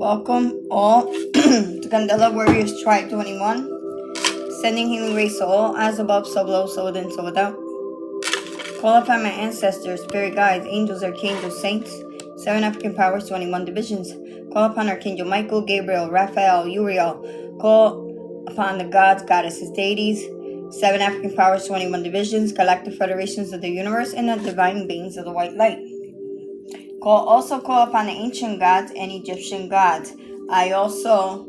Welcome all to Candela Warriors Tribe 21. Sending healing rays to all, as above, so below, so within, so without. Call upon my ancestors, spirit guides, angels, archangels, saints, 7 African powers, 21 divisions. Call upon Archangel Michael, Gabriel, Raphael, Uriel. Call upon the gods, goddesses, deities, 7 African powers, 21 divisions, galactic federations of the universe, and the divine beings of the white light. Also call upon the ancient gods and Egyptian gods. I also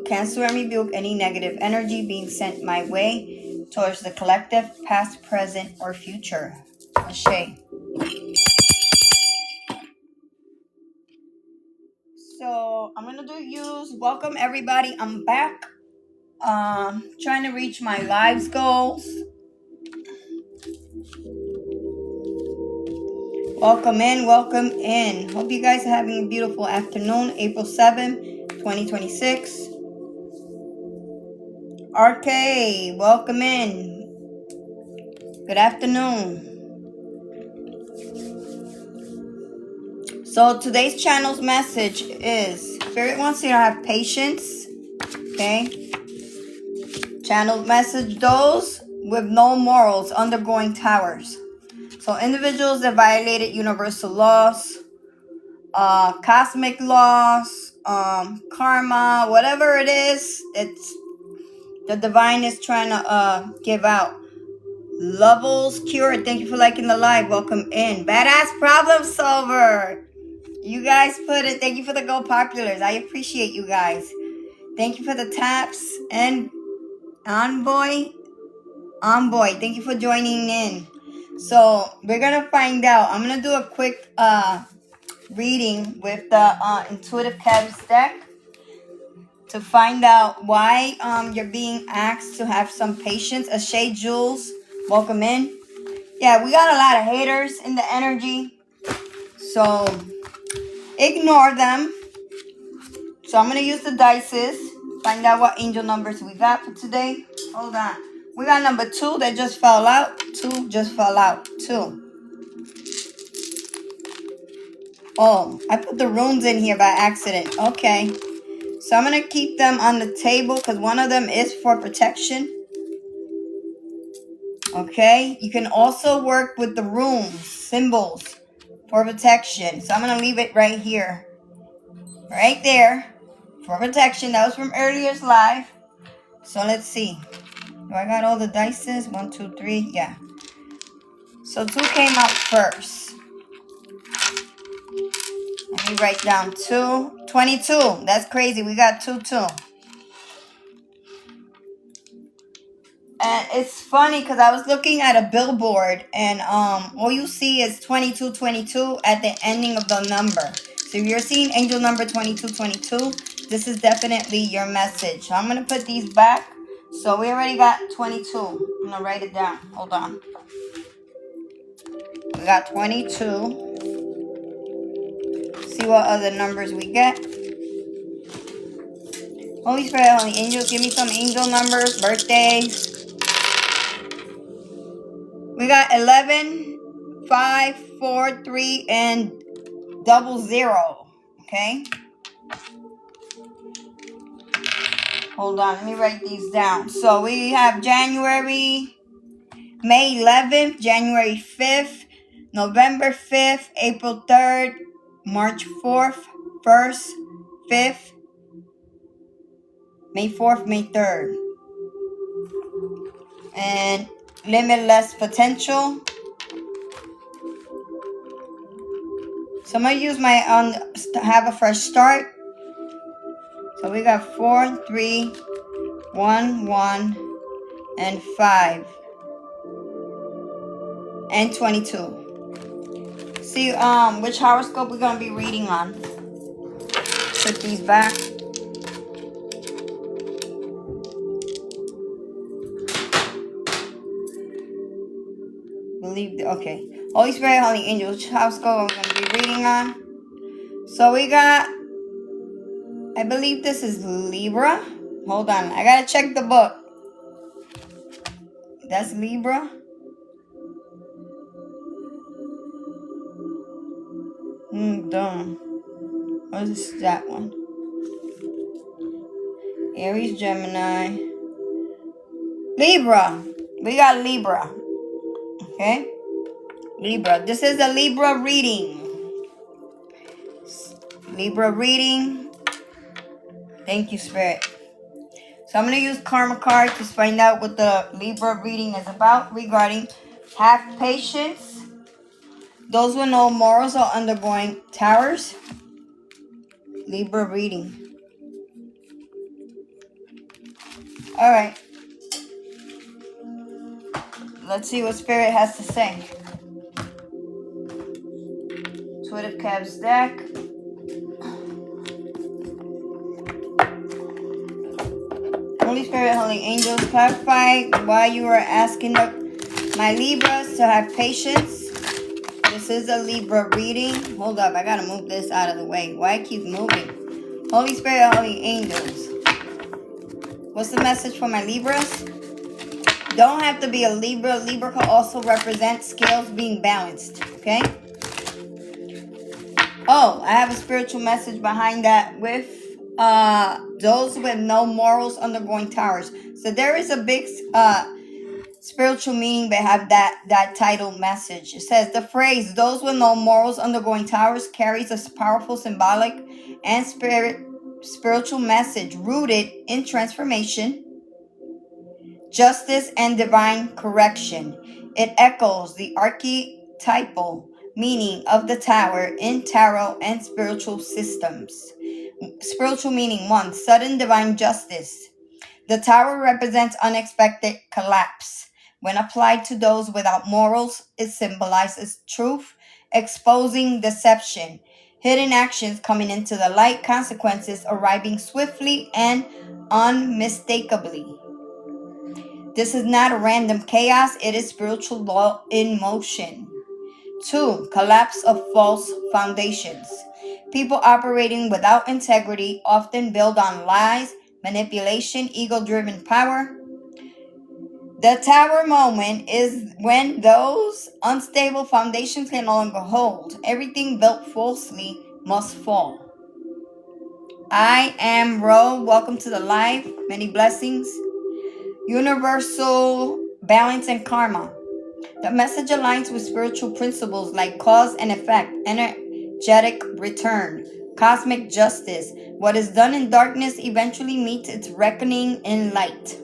cancel and rebuke any negative energy being sent my way towards the collective, past, present, or future. Ashe. So I'm gonna welcome everybody. I'm back. Trying to reach my lives goals. Welcome in, welcome in. Hope you guys are having a beautiful afternoon. April 7th, 2026. RK, welcome in. Good afternoon. So today's channel's message is Spirit wants you to have patience. Okay. Channel message: those with no morals undergoing towers. So individuals that violated universal laws, cosmic laws, karma, whatever it is, it's the divine is trying to give out. Levels cured. Thank you for liking the live. Welcome in. Badass problem solver. You guys put it. Thank you for the go populars. I appreciate you guys. Thank you for the taps and envoy. Thank you for joining in. So we're gonna find out. I'm gonna do a quick reading with the intuitive Cavs deck to find out why you're being asked to have some patience. Ashay Jules, welcome in. Yeah, we got a lot of haters in the energy, so ignore them. So I'm gonna use the dices, find out what angel numbers we got for today. Hold on. We got number 2 that just fell out. 2 just fell out. 2. Oh, I put the runes in here by accident. Okay. So I'm going to keep them on the table because one of them is for protection. Okay. You can also work with the runes, symbols for protection. So I'm going to leave it right here. Right there. For protection. That was from earlier's live. So let's see. Do I got all the dices? 1, 2, 3. Yeah. So 2 came out first. Let me write down 2. 22. That's crazy. We got 2, 2. And it's funny because I was looking at a billboard and all you see is 2222 at the ending of the number. So if you're seeing angel number 2222, this is definitely your message. So I'm going to put these back. So we already got 22. I'm going to write it down. Hold on. We got 22. See what other numbers we get. Holy Spirit, Holy Angels, give me some angel numbers, birthdays. We got 11, 5, 4, 3, and 00. Okay. Hold on. Let me write these down. So we have May 11th, January 5th, November 5th, April 3rd, March 4th, 1st, 5th, May 4th, May 3rd. And limitless potential. So I'm going to use my have a fresh start. So we got 4, 3, 1, 1, and 5, and 22. See which horoscope we're going to be reading on. Put these back. Okay. Holy Spirit, Holy Angels, which horoscope I'm going to be reading on. So we got, I believe this is Libra. Hold on. I got to check the book. That's Libra. Dumb. What is that one? Aries, Gemini, Libra. We got Libra. Okay? Libra. This is a Libra reading. Libra reading. Thank you, Spirit. So I'm going to use Karma card to find out what the Libra reading is about regarding have patience. Those with no morals are undergoing towers. Libra reading. Alright. Let's see what Spirit has to say. Twitter Cabs deck. Holy Spirit, Holy Angels, clarify why you are asking my Libras to have patience. This is a Libra reading. Hold up, I gotta move this out of the way. Why I keep moving? Holy Spirit, Holy Angels. What's the message for my Libras? Don't have to be a Libra. Libra can also represent scales being balanced. Okay? Oh, I have a spiritual message behind that with those with no morals undergoing towers. So there is a big spiritual meaning behind that title message. It says the phrase "those with no morals undergoing towers" carries a powerful symbolic and spiritual message rooted in transformation, justice, and divine correction. It echoes the archetypal meaning of the tower in tarot and spiritual systems. Spiritual meaning 1. Sudden divine justice. The tower represents unexpected collapse. When applied to those without morals, it symbolizes truth, exposing deception, hidden actions coming into the light, consequences arriving swiftly and unmistakably. This is not a random chaos, it is spiritual law in motion. 2. Collapse of false foundations. People operating without integrity often build on lies, manipulation, ego-driven power. The tower moment is when those unstable foundations can no longer hold. Everything built falsely must fall. I am Ro. Welcome to the live. Many blessings. Universal balance and karma. The message aligns with spiritual principles like cause and effect, energetic return, cosmic justice. What is done in darkness eventually meets its reckoning in light.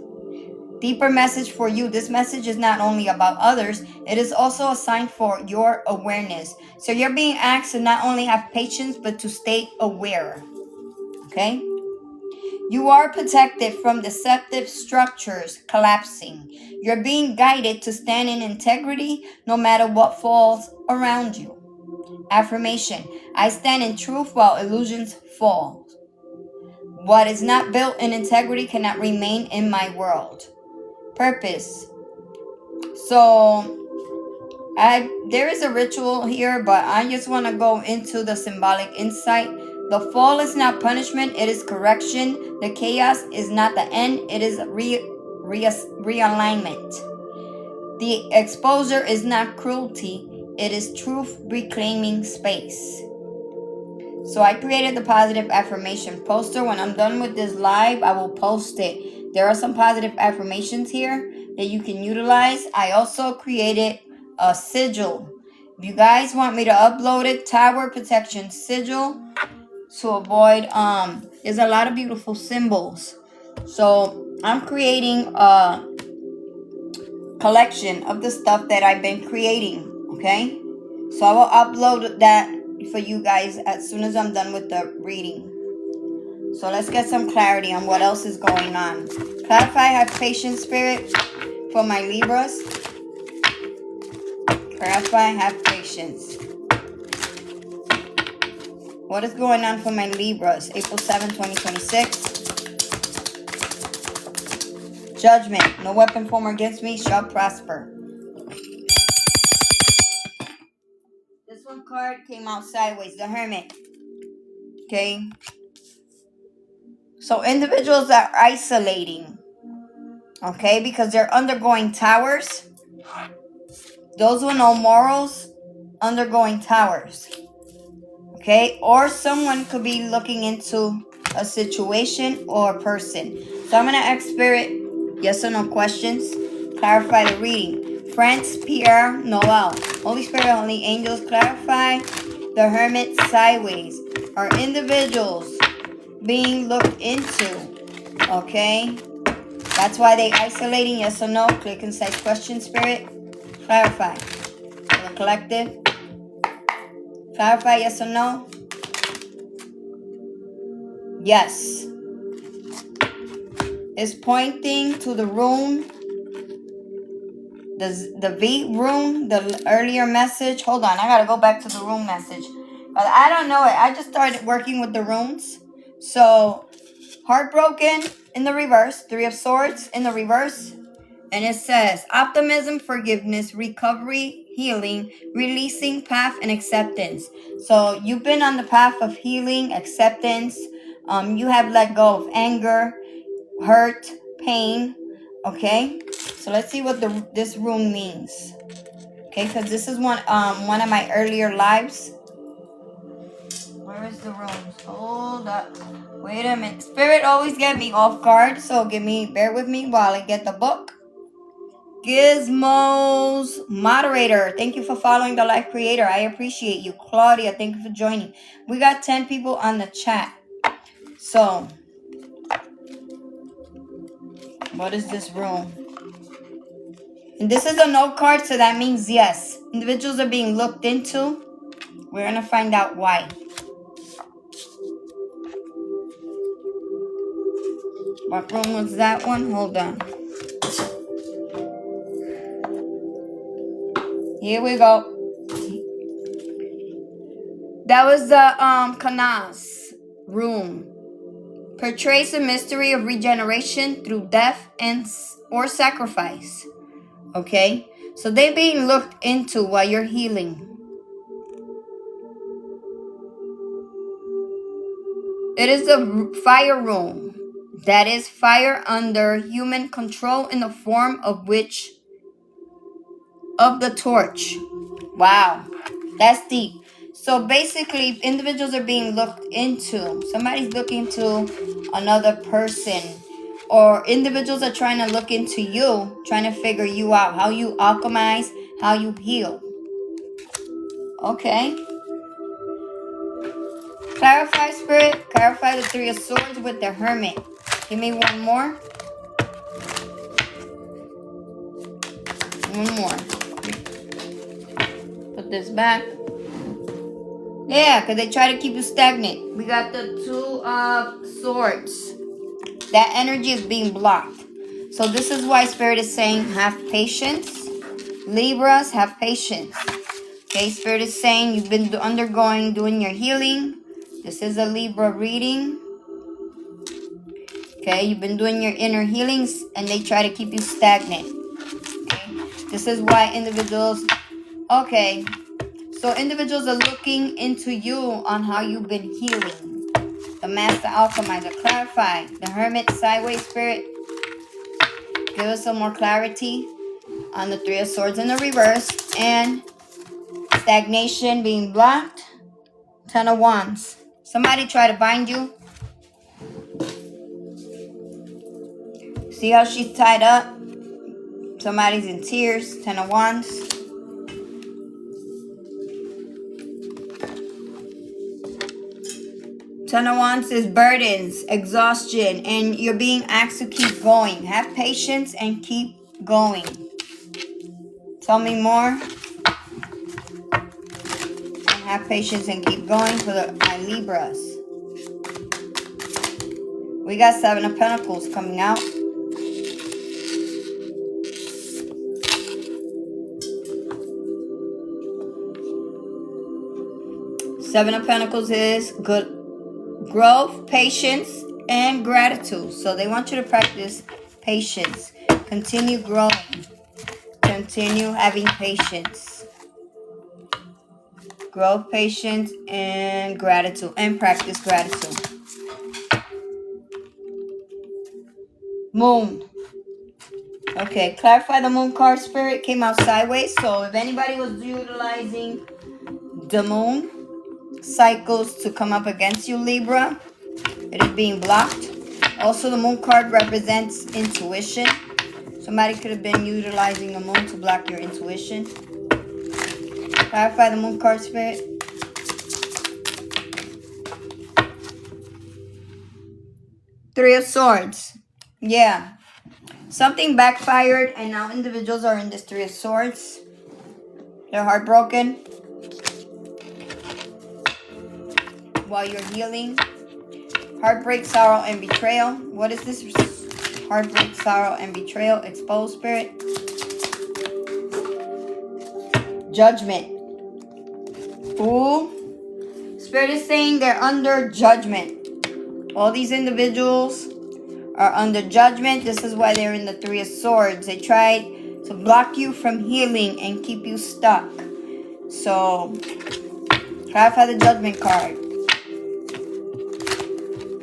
Deeper message for you. This message is not only about others, it is also a sign for your awareness. So you're being asked to not only have patience, but to stay aware. Okay? You are protected from deceptive structures collapsing. You're being guided to stand in integrity no matter what falls around you. Affirmation. I stand in truth while illusions fall. What is not built in integrity cannot remain in my world. Purpose. So there is a ritual here, but I just want to go into the symbolic insight. The fall is not punishment, it is correction. The chaos is not the end, it is realignment. The exposure is not cruelty, it is truth reclaiming space. So I created the positive affirmation poster. When I'm done with this live, I will post it. There are some positive affirmations here that you can utilize. I also created a sigil. If you guys want me to upload it, tower protection sigil, to avoid there's a lot of beautiful symbols. So I'm creating a collection of the stuff that I've been creating. Okay, so I will upload that for you guys as soon as I'm done with the reading. So let's get some clarity on what else is going on. Clarify, have patience, Spirit, for my Libras. Clarify, have patience. What is going on for my Libras? April 7, 2026. Judgment. No weapon formed against me shall prosper. This one card came out sideways. The Hermit. Okay. So individuals are isolating. Okay. Because they're undergoing towers. Those with no morals undergoing towers. Okay, or someone could be looking into a situation or a person. So I'm going to ask Spirit yes or no questions. Clarify the reading. France, Pierre, Noel. Holy Spirit, Holy Angels, clarify the Hermit sideways. Are individuals being looked into? Okay, that's why they isolating. Yes or no? Clear, concise question, Spirit. Clarify. For the collective. Clarify yes or no? Yes. It's pointing to the rune. The V rune, the earlier message. Hold on, I gotta go back to the rune message. But I don't know it. I just started working with the runes. So, heartbroken in the reverse. 3 of Swords in the reverse. And it says, optimism, forgiveness, recovery, healing, releasing, path, and acceptance. So you've been on the path of healing, acceptance. You have let go of anger, hurt, pain. Okay, so let's see what this rune means. Okay, because this is one of my earlier lives. Where is the runes? Hold up. Wait a minute. Spirit always get me off guard, so bear with me while I get the book. Gizmo's moderator, thank you for following the live creator. I appreciate you. Claudia, thank you for joining. We got 10 people on the chat. So, what is this room? And this is a no card, so that means yes. Individuals are being looked into. We're going to find out why. What room was that one? Hold on. Here we go. That was the Kanas room. Portrays the mystery of regeneration through death or sacrifice. Okay? So they're being looked into while you're healing. It is the fire room. That is fire under human control in the form of the torch. Wow. That's deep. So basically, individuals are being looked into. Somebody's looking into another person. Or individuals are trying to look into you, trying to figure you out, how you alchemize, how you heal. Okay. Clarify, Spirit. Clarify the 3 of Swords with the Hermit. Give me one more. One more. Put this back. Yeah, because they try to keep you stagnant. We got the 2 of Swords. That energy is being blocked. So this is why Spirit is saying have patience. Libras, have patience. Okay, Spirit is saying you've been doing your healing. This is a Libra reading. Okay, you've been doing your inner healings and they try to keep you stagnant. Okay, this is why individuals... Okay, so individuals are looking into you on how you've been healing. The Master Alchemizer, clarify. The Hermit, sideways, Spirit. Give us some more clarity on the 3 of Swords in the reverse. And stagnation being blocked. 10 of Wands. Somebody try to bind you. See how she's tied up? Somebody's in tears. 10 of Wands. Ten of Wands is burdens, exhaustion, and you're being asked to keep going. Have patience and keep going. Tell me more. And have patience and keep going for my Libras. We got 7 of Pentacles coming out. Seven of Pentacles is good. Growth, patience, and gratitude. So they want you to practice patience. Continue growing. Continue having patience. Growth, patience, and gratitude. And practice gratitude. Moon. Okay, clarify the Moon card, Spirit. Came out sideways. So if anybody was utilizing the Moon, cycles to come up against you, Libra. It is being blocked. Also, the moon card represents intuition. Somebody could have been utilizing the moon to block your intuition. Clarify the moon card, Spirit. Three of Swords. Yeah. Something backfired and now individuals are in this Three of Swords. They're heartbroken while you're healing. Heartbreak, sorrow, and betrayal. What is this? Heartbreak, sorrow, and betrayal. Exposed, Spirit. Judgment. Ooh. Spirit is saying they're under judgment. All these individuals are under judgment. This is why they're in the Three of Swords. They tried to block you from healing and keep you stuck. So, clarify the Judgment card.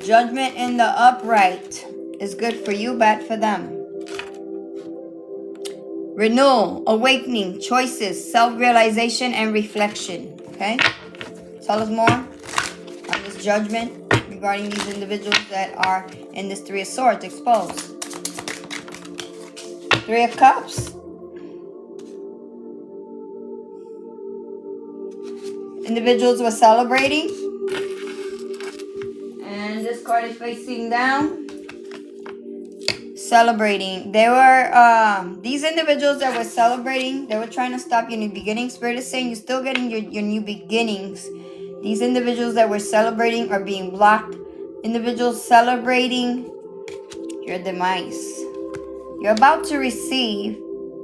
Judgment in the upright is good for you, bad for them. Renewal, awakening, choices, self-realization, and reflection. Okay? Tell us more on this judgment regarding these individuals that are in this Three of Swords exposed. Three of Cups. Individuals were celebrating. And this card is facing down. Celebrating. They were, these individuals that were celebrating, they were trying to stop your new beginnings. Spirit is saying you're still getting your new beginnings. These individuals that were celebrating are being blocked. Individuals celebrating your demise. You're about to receive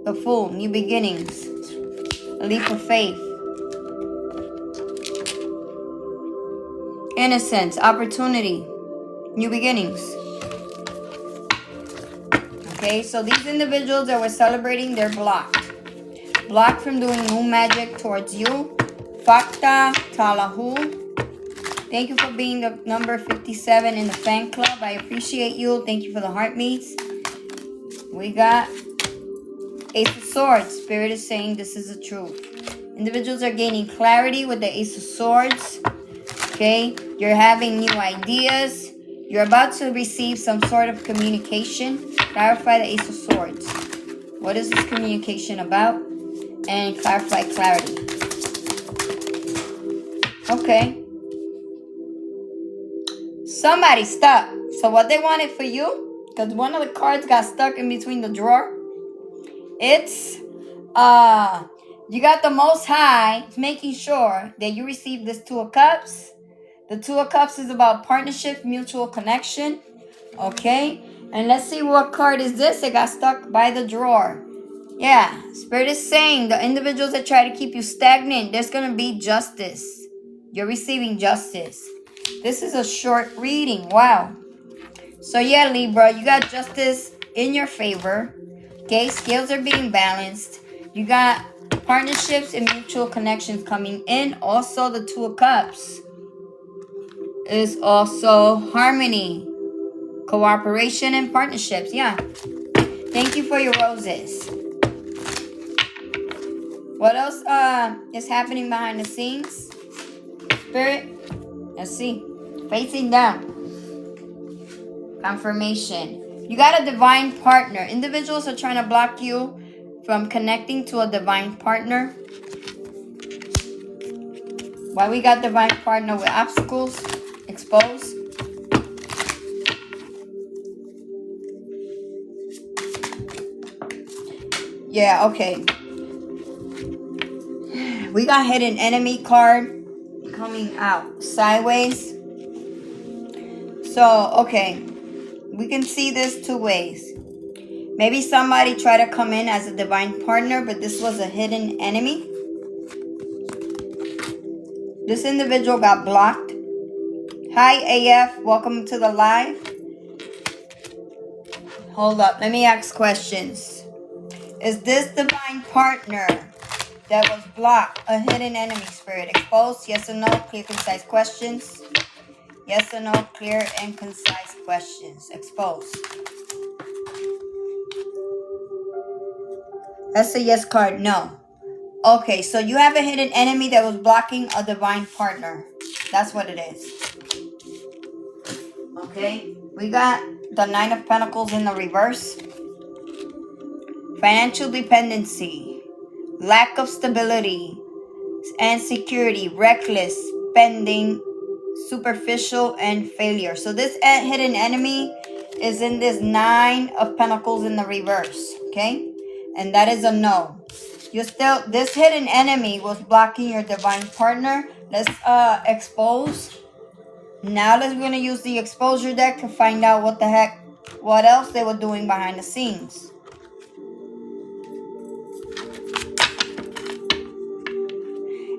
the full new beginnings. A leap of faith. Innocence, opportunity, new beginnings. Okay, so these individuals that were celebrating, they're blocked. Blocked from doing moon magic towards you. Fakta Talahu. Thank you for being the number 57 in the fan club. I appreciate you. Thank you for the heart meets. We got Ace of Swords. Spirit is saying this is the truth. Individuals are gaining clarity with the Ace of Swords. Okay, you're having new ideas. You're about to receive some sort of communication. Clarify the Ace of Swords. What is this communication about? And clarify clarity. Okay. Somebody stuck. So what they wanted for you, because one of the cards got stuck in between the drawer. It's, you got the Most High making sure that you receive this Two of Cups. The Two of Cups is about partnership, mutual connection. Okay. And let's see what card is this. It got stuck by the drawer. Yeah. Spirit is saying the individuals that try to keep you stagnant, there's going to be justice. You're receiving justice. This is a short reading. Wow. So yeah, Libra, you got justice in your favor. Okay. Scales are being balanced. You got partnerships and mutual connections coming in. Also, the Two of Cups is also harmony, cooperation, and partnerships. Yeah. Thank you for your roses. What else is happening behind the scenes? Spirit, let's see. Facing down. Confirmation. You got a divine partner. Individuals are trying to block you from connecting to a divine partner. Why we got divine partner with obstacles? Exposed. Yeah, okay. We got hidden enemy card coming out sideways. So, okay. We can see this two ways. Maybe somebody tried to come in as a divine partner, but this was a hidden enemy. This individual got blocked. Hi, AF. Welcome to the live. Hold up. Let me ask questions. Is this divine partner that was blocked a hidden enemy, Spirit? Exposed? Yes or no? Clear, concise questions. Yes or no? Clear and concise questions. Exposed. That's a yes card. No. Okay, so you have a hidden enemy that was blocking a divine partner. That's what it is. Okay, we got the Nine of Pentacles in the reverse. Financial dependency, lack of stability and security, reckless spending, superficial, and failure. So this hidden enemy is in this Nine of Pentacles in the reverse. Okay, and that is a no. This hidden enemy was blocking your divine partner. Let's expose. Now we're going to use the exposure deck to find out what else they were doing behind the scenes.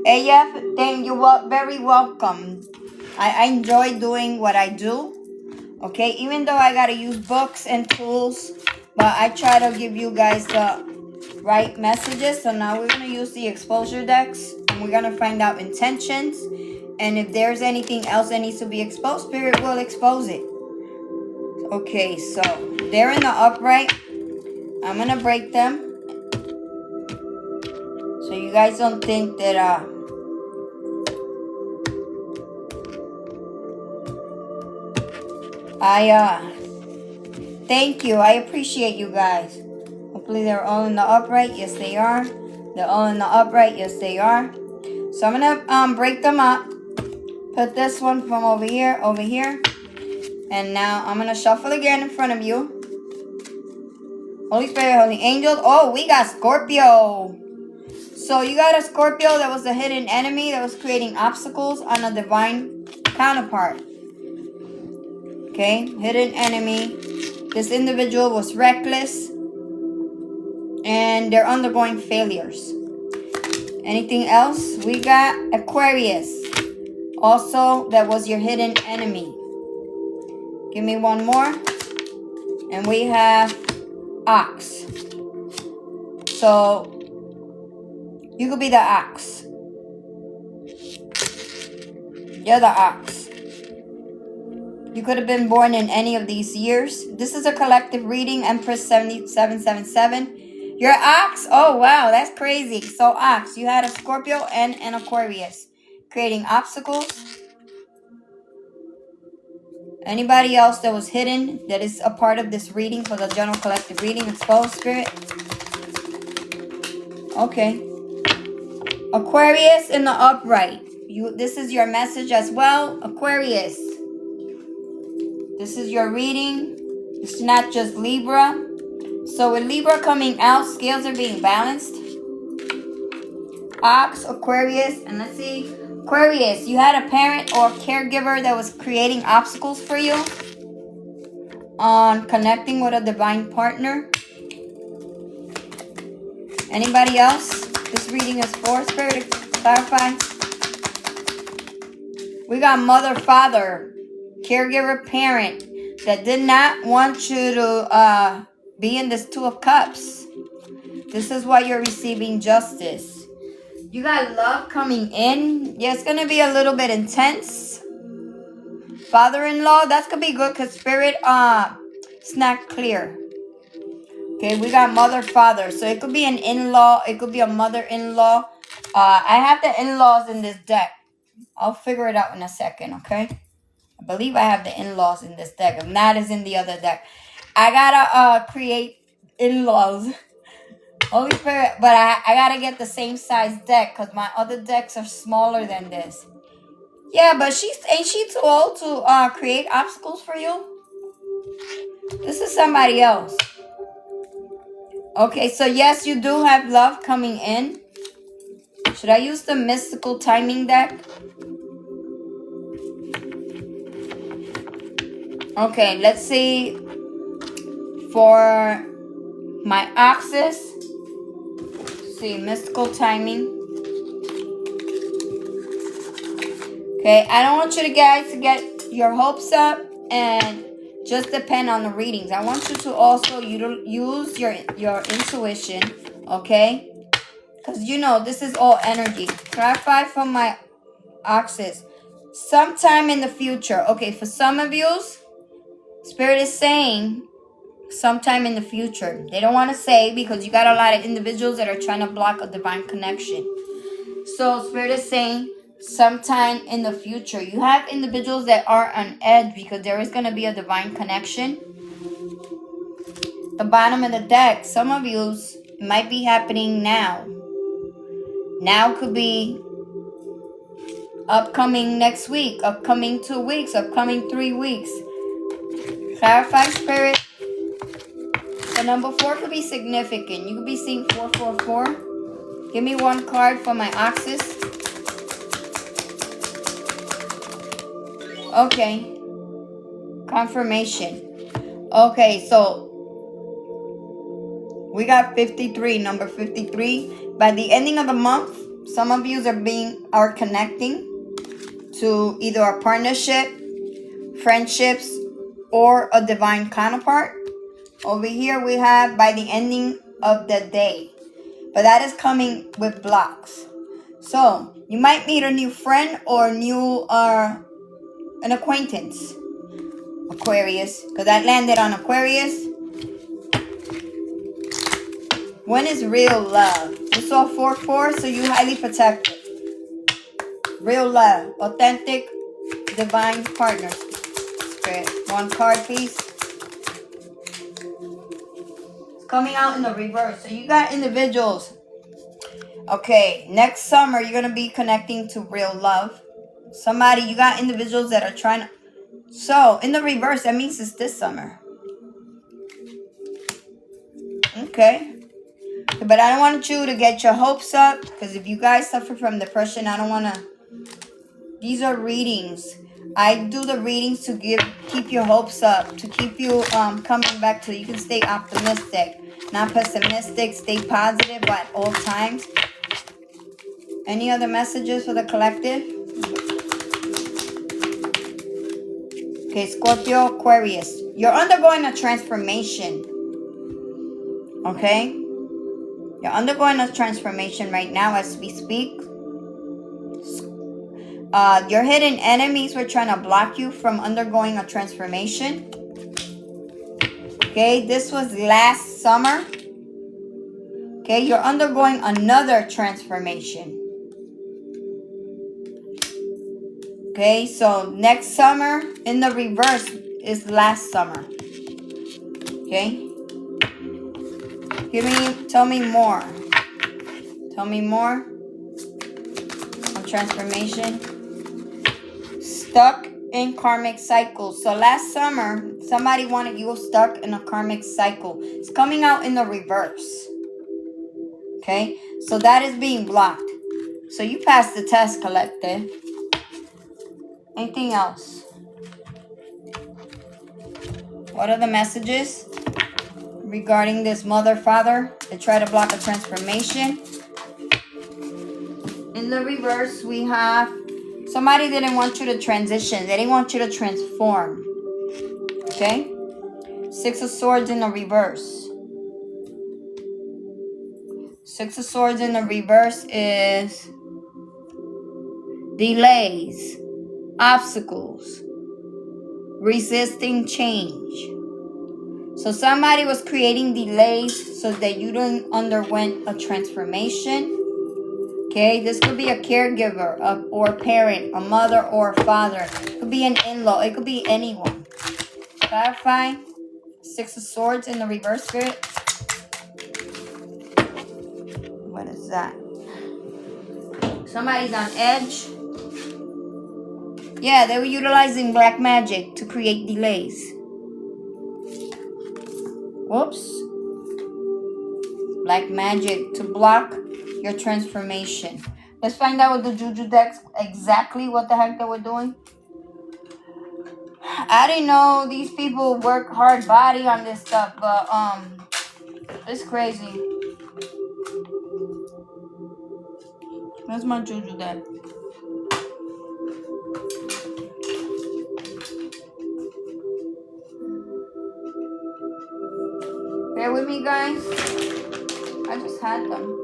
AF, thank you, very welcome. I enjoy doing what I do. Okay, even though I got to use books and tools, but I try to give you guys the right messages. So now we're going to use the exposure decks, and we're going to find out intentions. And if there's anything else that needs to be exposed, Spirit will expose it. Okay, so they're in the upright. I'm going to break them. So you guys don't think that... Thank you. I appreciate you guys. Hopefully they're all in the upright. Yes, they are. They're all in the upright. Yes, they are. So I'm going to break them up. Put this one from over here. And now I'm going to shuffle again in front of you. Holy Spirit, Holy Angels. Oh, we got Scorpio. So you got a Scorpio that was a hidden enemy that was creating obstacles on a divine counterpart. Okay, hidden enemy. This individual was reckless. And they're undergoing failures. Anything else? We got Aquarius. Also, that was your hidden enemy. Give me one more. And we have Ox. So, you could be the Ox. You're the Ox. You could have been born in any of these years. This is a collective reading. Empress 7777. You're Ox? Oh, wow. That's crazy. So, Ox. You had a Scorpio and an Aquarius. Creating obstacles. Anybody else that was hidden that is a part of this reading for the general collective reading? Exposed, Spirit. Okay. Aquarius in the upright. This is your message as well. Aquarius. This is your reading. It's not just Libra. So with Libra coming out, scales are being balanced. Ox, Aquarius, and let's see. Aquarius, you had a parent or caregiver that was creating obstacles for you on connecting with a divine partner. Anybody else? This reading is for, Spirit, to clarify. We got mother, father, caregiver, parent that did not want you to be in this Two of Cups. This is why you're receiving justice. You got love coming in. Yeah, it's going to be a little bit intense. Father-in-law, that's going to be good because Spirit, it's not clear. Okay, we got mother, father. So it could be an in-law. It could be a mother-in-law. I have the in-laws in this deck. I'll figure it out in a second, okay? I believe I have the in-laws in this deck. If not, it's in the other deck. I got to create in-laws. Holy Spirit, but I gotta get the same size deck because my other decks are smaller than this. Yeah, but ain't she too old to create obstacles for you? This is somebody else. Okay, so yes, you do have love coming in. Should I use the mystical timing deck? Okay, let's see. For my Oxes. See, mystical timing. Okay, I don't want you guys to get your hopes up and just depend on the readings. I want you to also use your intuition, okay? Because you know this is all energy. Clarify from my Oxes. Sometime in the future. Okay, for some of you, Spirit is saying sometime in the future. They don't want to say because you got a lot of individuals that are trying to block a divine connection. So Spirit is saying sometime in the future. You have individuals that are on edge because there is going to be a divine connection. The bottom of the deck, some of yous, it might be happening now. Now could be upcoming next week, upcoming 2 weeks, upcoming 3 weeks. Clarify, Spirit. The number 4 could be significant. You could be seeing 444. Give me one card for my Oxus. Okay. Confirmation. Okay, so we got 53, number 53. By the ending of the month, some of you are connecting to either a partnership, friendships, or a divine counterpart. Over here we have by the ending of the day. But that is coming with blocks. So you might meet a new friend or an acquaintance. Aquarius, because that landed on Aquarius. When is real love? You saw 4-4, so you highly protected. Real love, authentic, divine partners. Spirit, one card, please. It's coming out in the reverse. So you got individuals. Okay, next summer you're gonna be connecting to real love. Somebody, you got individuals that are trying to. So in the reverse, that means it's this summer. Okay. But I don't want you to get your hopes up, because if you guys suffer from depression, I don't want to. These are readings. I do the readings to keep your hopes up, to keep you coming back to. You can stay optimistic, not pessimistic. Stay positive at all times. Any other messages for the collective? Okay, Scorpio, Aquarius. You're undergoing a transformation. Okay? You're undergoing a transformation right now as we speak. Your hidden enemies were trying to block you from undergoing a transformation. Okay, this was last summer. Okay, you're undergoing another transformation. Okay, so next summer in the reverse is last summer. Okay. Tell me more. Tell me more on transformation. Stuck in karmic cycles. So last summer, somebody wanted you stuck in a karmic cycle. It's coming out in the reverse. Okay, so that is being blocked. So you passed the test, collective. Anything else? What are the messages regarding this mother, father that try to block a transformation? In the reverse, we have somebody didn't want you to transition. They didn't want you to transform. Okay? 6 of Swords in the reverse. 6 of Swords in the reverse is delays, obstacles, resisting change. So somebody was creating delays so that you don't underwent a transformation. Okay, this could be a caregiver or parent, a mother or a father. It could be an in-law. It could be anyone. Clarify. 6 of Swords in the reverse, Spirit. What is that? Somebody's on edge. Yeah, they were utilizing black magic to create delays. Whoops. Black magic to block your transformation. Let's find out with the Juju decks exactly what the heck they were doing. I didn't know these people work hard body on this stuff, but it's crazy. Where's my Juju deck? Bear with me, guys. I just had them.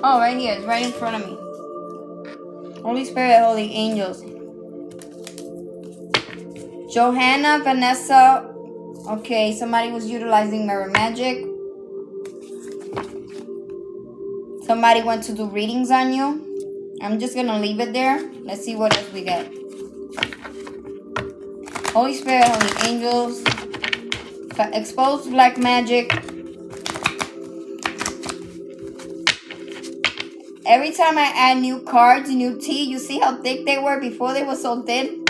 Oh, right here. It's right in front of me. Holy Spirit, Holy Angels. Johanna, Vanessa. Okay, somebody was utilizing mirror magic. Somebody went to do readings on you. I'm just going to leave it there. Let's see what else we get. Holy Spirit, Holy Angels. Expose black magic. Every time I add new cards, new tea, you see how thick they were before they were so thin?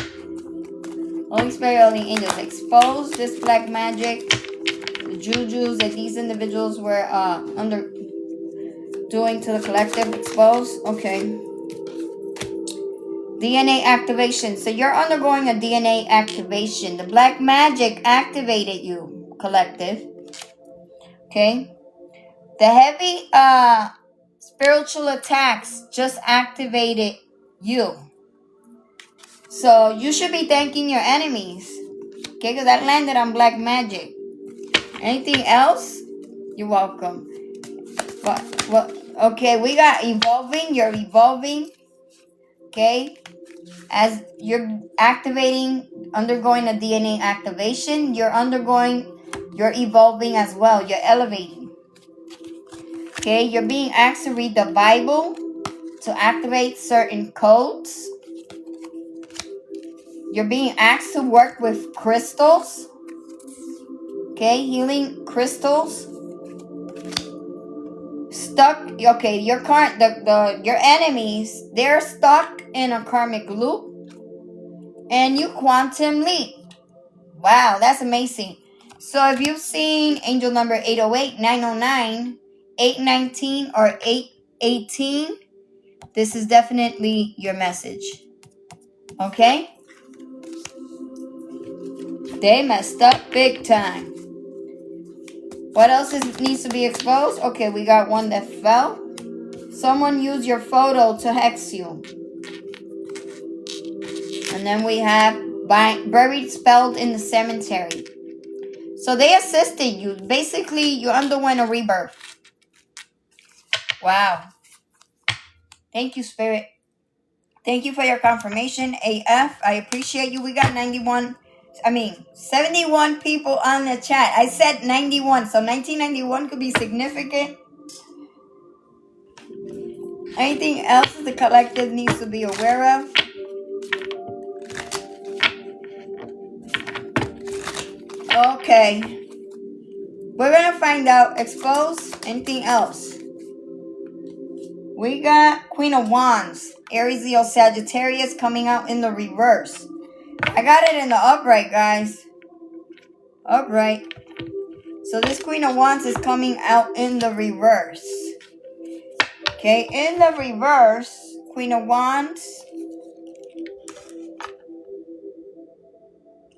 Holy Spirit, Holy Angels, expose this black magic, the jujus that these individuals were doing to the collective. Expose. Okay. DNA activation. So you're undergoing a DNA activation. The black magic activated you, collective. Okay. The heavy spiritual attacks just activated you. So you should be thanking your enemies. Okay, because that landed on black magic. Anything else? You're welcome. What? Okay, we got evolving. You're evolving. Okay. As you're undergoing a DNA activation, you're evolving as well. You're elevating. Okay, you're being asked to read the Bible to activate certain codes. You're being asked to work with crystals. Okay, healing crystals. Stuck. Okay, your enemies, they're stuck in a karmic loop. And you quantum leap. Wow, that's amazing. So if you've seen angel number 808, 909, 819, or 818, this is definitely your message. Okay? They messed up big time. What else needs to be exposed? Okay, we got one that fell. Someone used your photo to hex you. And then we have buried spelled in the cemetery. So they assisted you. Basically, you underwent a rebirth. Wow. Thank you, Spirit. Thank you for your confirmation, AF. I appreciate you. We got 71 people on the chat. I said 91, so 1991 could be significant. Anything else the collective needs to be aware of? Okay. We're going to find out. Expose. Anything else? We got Queen of Wands. Aries, Leo, Sagittarius coming out in the reverse. I got it in the upright, guys. Upright. So this Queen of Wands is coming out in the reverse. Okay, in the reverse, Queen of Wands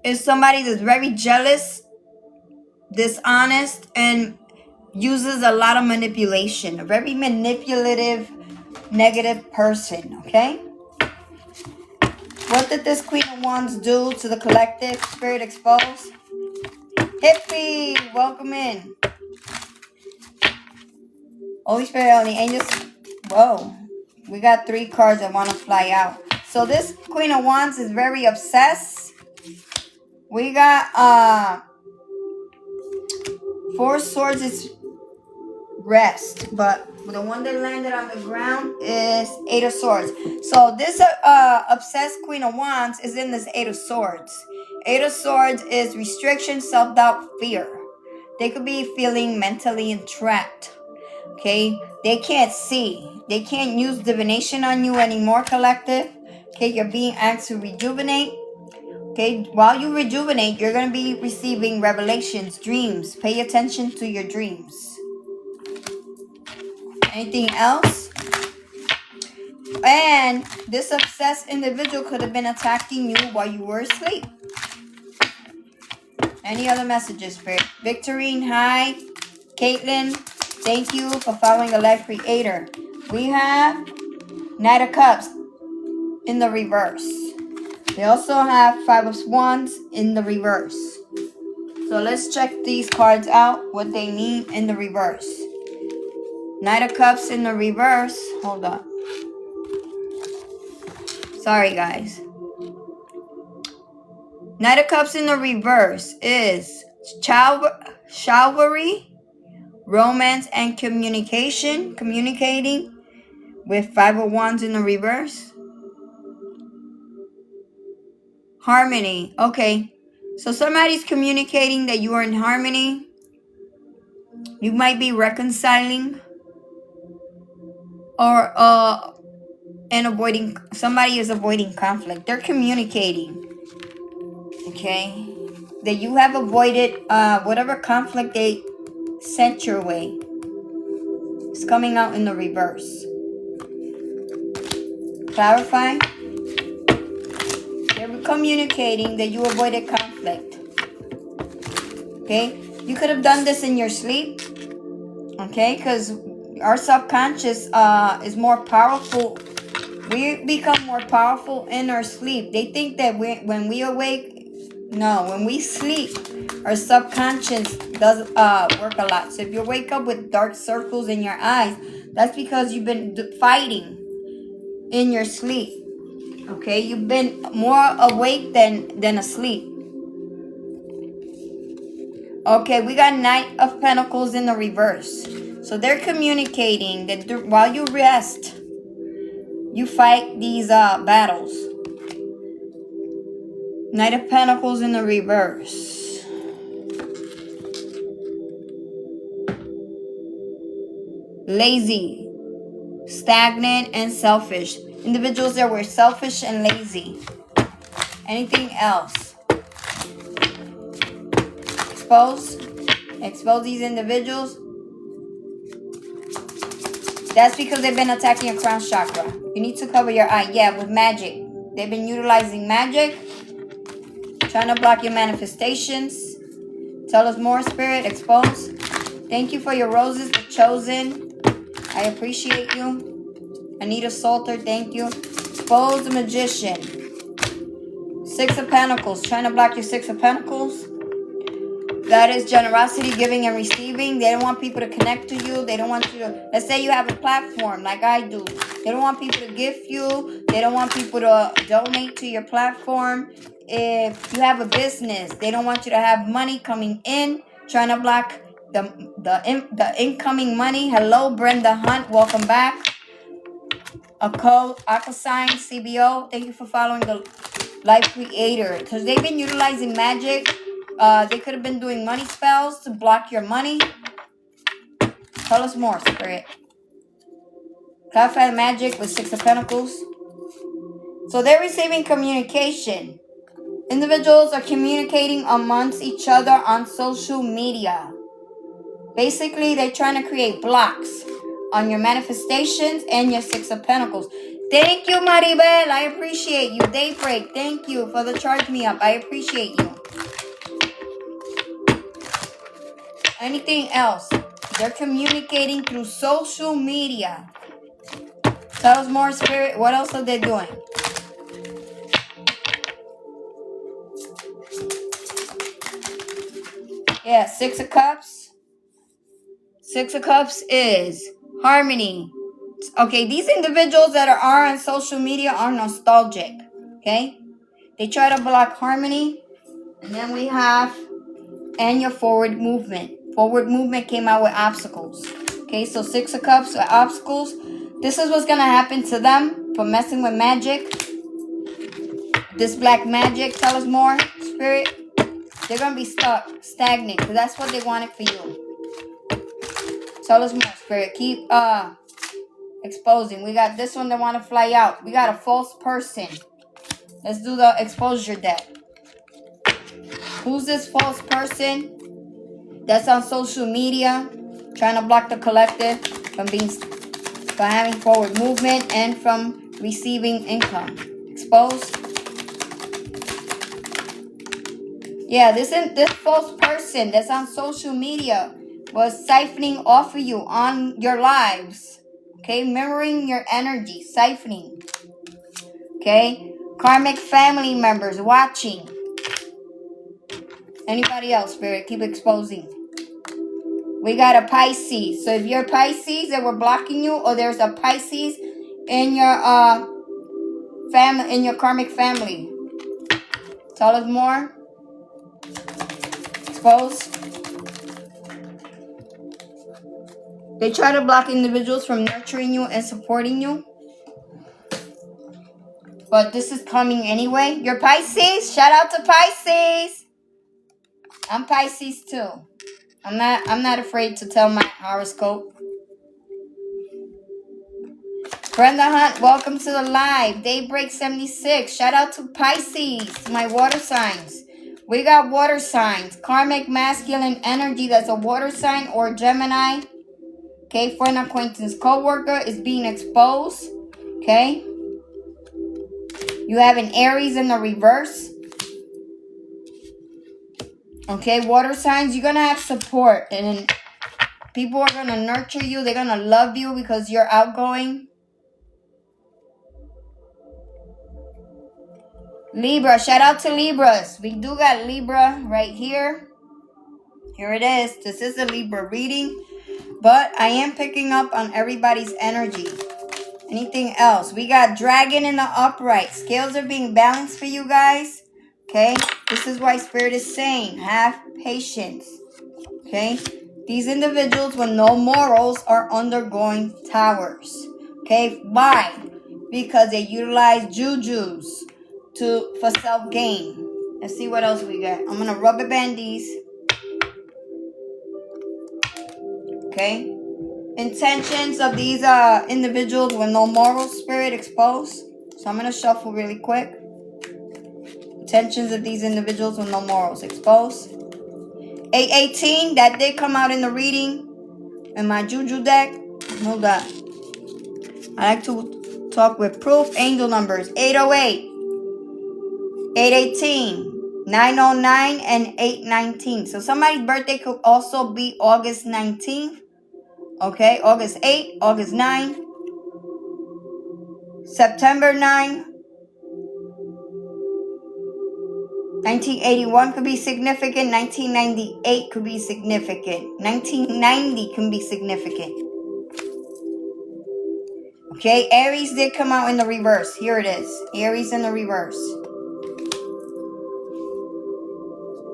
is somebody that's very jealous, dishonest, and uses a lot of manipulation. A very manipulative, negative person, okay? What did this Queen of Wands do to the collective? Spirit exposed. Hippie, welcome in. Holy Spirit, Holy Angels. Whoa, we got 3 cards that want to fly out. So this Queen of Wands is very obsessed. We got 4 swords is rest, but the one that landed on the ground is 8 of swords. So this obsessed Queen of Wands is in this 8 of swords. 8 of swords is restriction, self-doubt, fear. They could be feeling mentally entrapped. Okay, they can't see. They can't use divination on you anymore, collective. Okay, you're being asked to rejuvenate. Okay, while you rejuvenate, you're going to be receiving revelations, dreams. Pay attention to your dreams. Anything else? And this obsessed individual could have been attacking you while you were asleep. Any other messages, Spirit? Victorine, hi. Caitlin, thank you for following the Life Creator. We have Knight of Cups in the reverse. They also have 5 of Wands in the reverse. So let's check these cards out, what they mean in the reverse. Knight of Cups in the reverse. Hold on. Sorry, guys. Knight of Cups in the reverse is chivalry, romance, and communication. Communicating with 5 of Wands in the reverse. Harmony. Okay. So somebody's communicating that you are in harmony. You might be reconciling or and avoiding. Somebody is avoiding conflict. They're communicating. Okay. That you have avoided whatever conflict they sent your way. It's coming out in the reverse. Clarify. They're communicating that you avoided conflict. Okay. You could have done this in your sleep. Okay. Because our subconscious is more powerful. We become more powerful in our sleep. They think that when we awake, no, when we sleep, our subconscious does work a lot. So if you wake up with dark circles in your eyes, that's because you've been fighting in your sleep. Okay, you've been more awake than asleep. Okay, we got Knight of Pentacles in the reverse. So they're communicating that while you rest, you fight these battles. Knight of Pentacles in the reverse. Lazy, stagnant, and selfish. Individuals that were selfish and lazy. Anything else? Expose these individuals. That's because they've been attacking your crown chakra. You need to cover your eye. Yeah, with magic. They've been utilizing magic. Trying to block your manifestations. Tell us more, Spirit. Expose. Thank you for your roses, the chosen. I appreciate you. Anita Salter, thank you. Expose the Magician. 6 of Pentacles. Trying to block your 6 of Pentacles. That is generosity, giving and receiving. They don't want people to connect to you. They don't want you to, let's say you have a platform like I do. They don't want people to gift you. They don't want people to donate to your platform. If you have a business, they don't want you to have money coming in. Trying to block the incoming money. Hello, Brenda Hunt. Welcome back. Aqua sign, CBO. Thank you for following the Life Creator. Because they've been utilizing magic. They could have been doing money spells to block your money. Tell us more, Spirit. Clarify magic with 6 of Pentacles. So they're receiving communication. Individuals are communicating amongst each other on social media. Basically, they're trying to create blocks on your manifestations and your 6 of Pentacles. Thank you, Maribel. I appreciate you. Daybreak, thank you for the charge me up. I appreciate you. Anything else? They're communicating through social media. Tell us more, Spirit. What else are they doing? Yeah, 6 of Cups. 6 of Cups is harmony. Okay, these individuals that are on social media are nostalgic. Okay? They try to block harmony. And then we have and your forward movement. Forward movement came out with obstacles. Okay, so 6 of Cups with obstacles. This is what's going to happen to them for messing with magic. This black magic. Tell us more, Spirit. They're going to be stuck, stagnant, because that's what they wanted for you. Tell us more, Spirit. Keep exposing. We got this one that want to fly out. We got a false person. Let's do the exposure deck. Who's this false person that's on social media trying to block the collective from having forward movement and from receiving income? Exposed. Yeah, this false person that's on social media was siphoning off of you on your lives. Okay, mirroring your energy, siphoning. Okay, karmic family members watching. Anybody else, Spirit? Keep exposing. We got a Pisces. So if you're Pisces and we're blocking you, or there's a Pisces in your family, in your karmic family, tell us more. Expose. They try to block individuals from nurturing you and supporting you. But this is coming anyway. You're Pisces? Shout out to Pisces. I'm Pisces too. I'm not afraid to tell my horoscope. Brenda Hunt, welcome to the live. Daybreak 76. Shout out to Pisces, my water signs. We got water signs. Karmic masculine energy, that's a water sign, or Gemini. Okay, friend, acquaintance, co-worker is being exposed. Okay. You have an Aries in the reverse. Okay, water signs, you're going to have support. And people are going to nurture you. They're going to love you because you're outgoing. Libra, shout out to Libras. We do got Libra right here. Here it is. This is a Libra reading. But I am picking up on everybody's energy. Anything else? We got Dragon in the upright. Scales are being balanced for you guys. Okay? This is why Spirit is saying, have patience. Okay? These individuals with no morals are undergoing towers. Okay? Why? Because they utilize jujus for self-gain. Let's see what else we got. I'm going to rubber band these. Okay? Intentions of these individuals with no moral, Spirit exposed. So I'm going to shuffle really quick. Intentions of these individuals with no morals exposed. 818, that did come out in the reading in my Juju deck. Hold on. I like to talk with proof. Angel numbers 808, 818, 909, and 819. So somebody's birthday could also be August 19th. Okay, August 8, August 9, September 9. 1981 could be significant. 1998 could be significant. 1990 can be significant. Okay, Aries did come out in the reverse. Here it is. Aries in the reverse.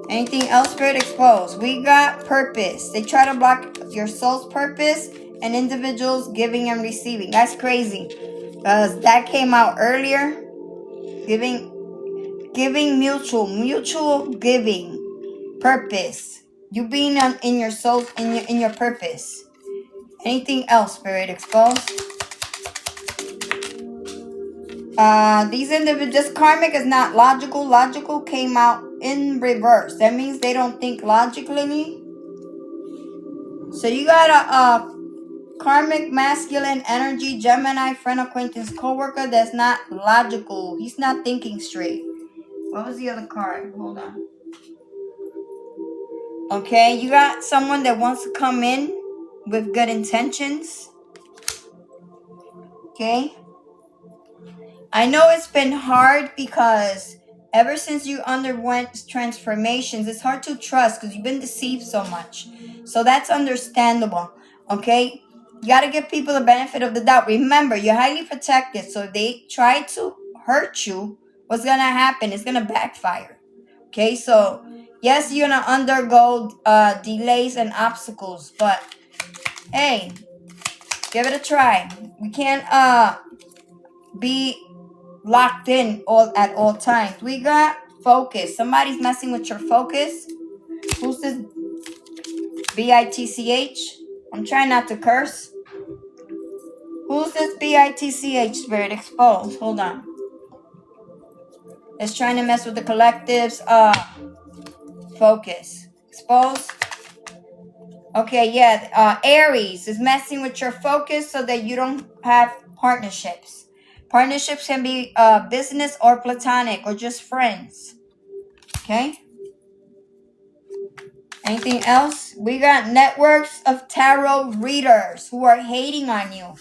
Anything else, Spirit exposed? We got purpose. They try to block your soul's purpose and individuals giving and receiving. That's crazy. Because that came out earlier. Giving mutual giving, purpose. You being in your soul, in your purpose. Anything else, Spirit exposed? These individuals, karmic is not logical. Logical came out in reverse. That means they don't think logically. So you got a karmic masculine energy, Gemini, friend, acquaintance, co-worker that's not logical. He's not thinking straight. What was the other card? Hold on. Okay, you got someone that wants to come in with good intentions. Okay. I know it's been hard because ever since you underwent transformations, it's hard to trust because you've been deceived so much. So that's understandable. Okay. You got to give people the benefit of the doubt. Remember, you're highly protected. So if they try to hurt you, what's going to happen? It's going to backfire. Okay, so yes, you're going to undergo delays and obstacles, but hey, give it a try. We can't be locked in at all times. We got focus. Somebody's messing with your focus. Who's this? BITCH? I'm trying not to curse. Who's this BITCH, Spirit exposed? Hold on. It's trying to mess with the collective's focus. Exposed. Okay, yeah. Aries is messing with your focus so that you don't have partnerships. Partnerships can be business or platonic or just friends. Okay. Anything else? We got networks of tarot readers who are hating on you.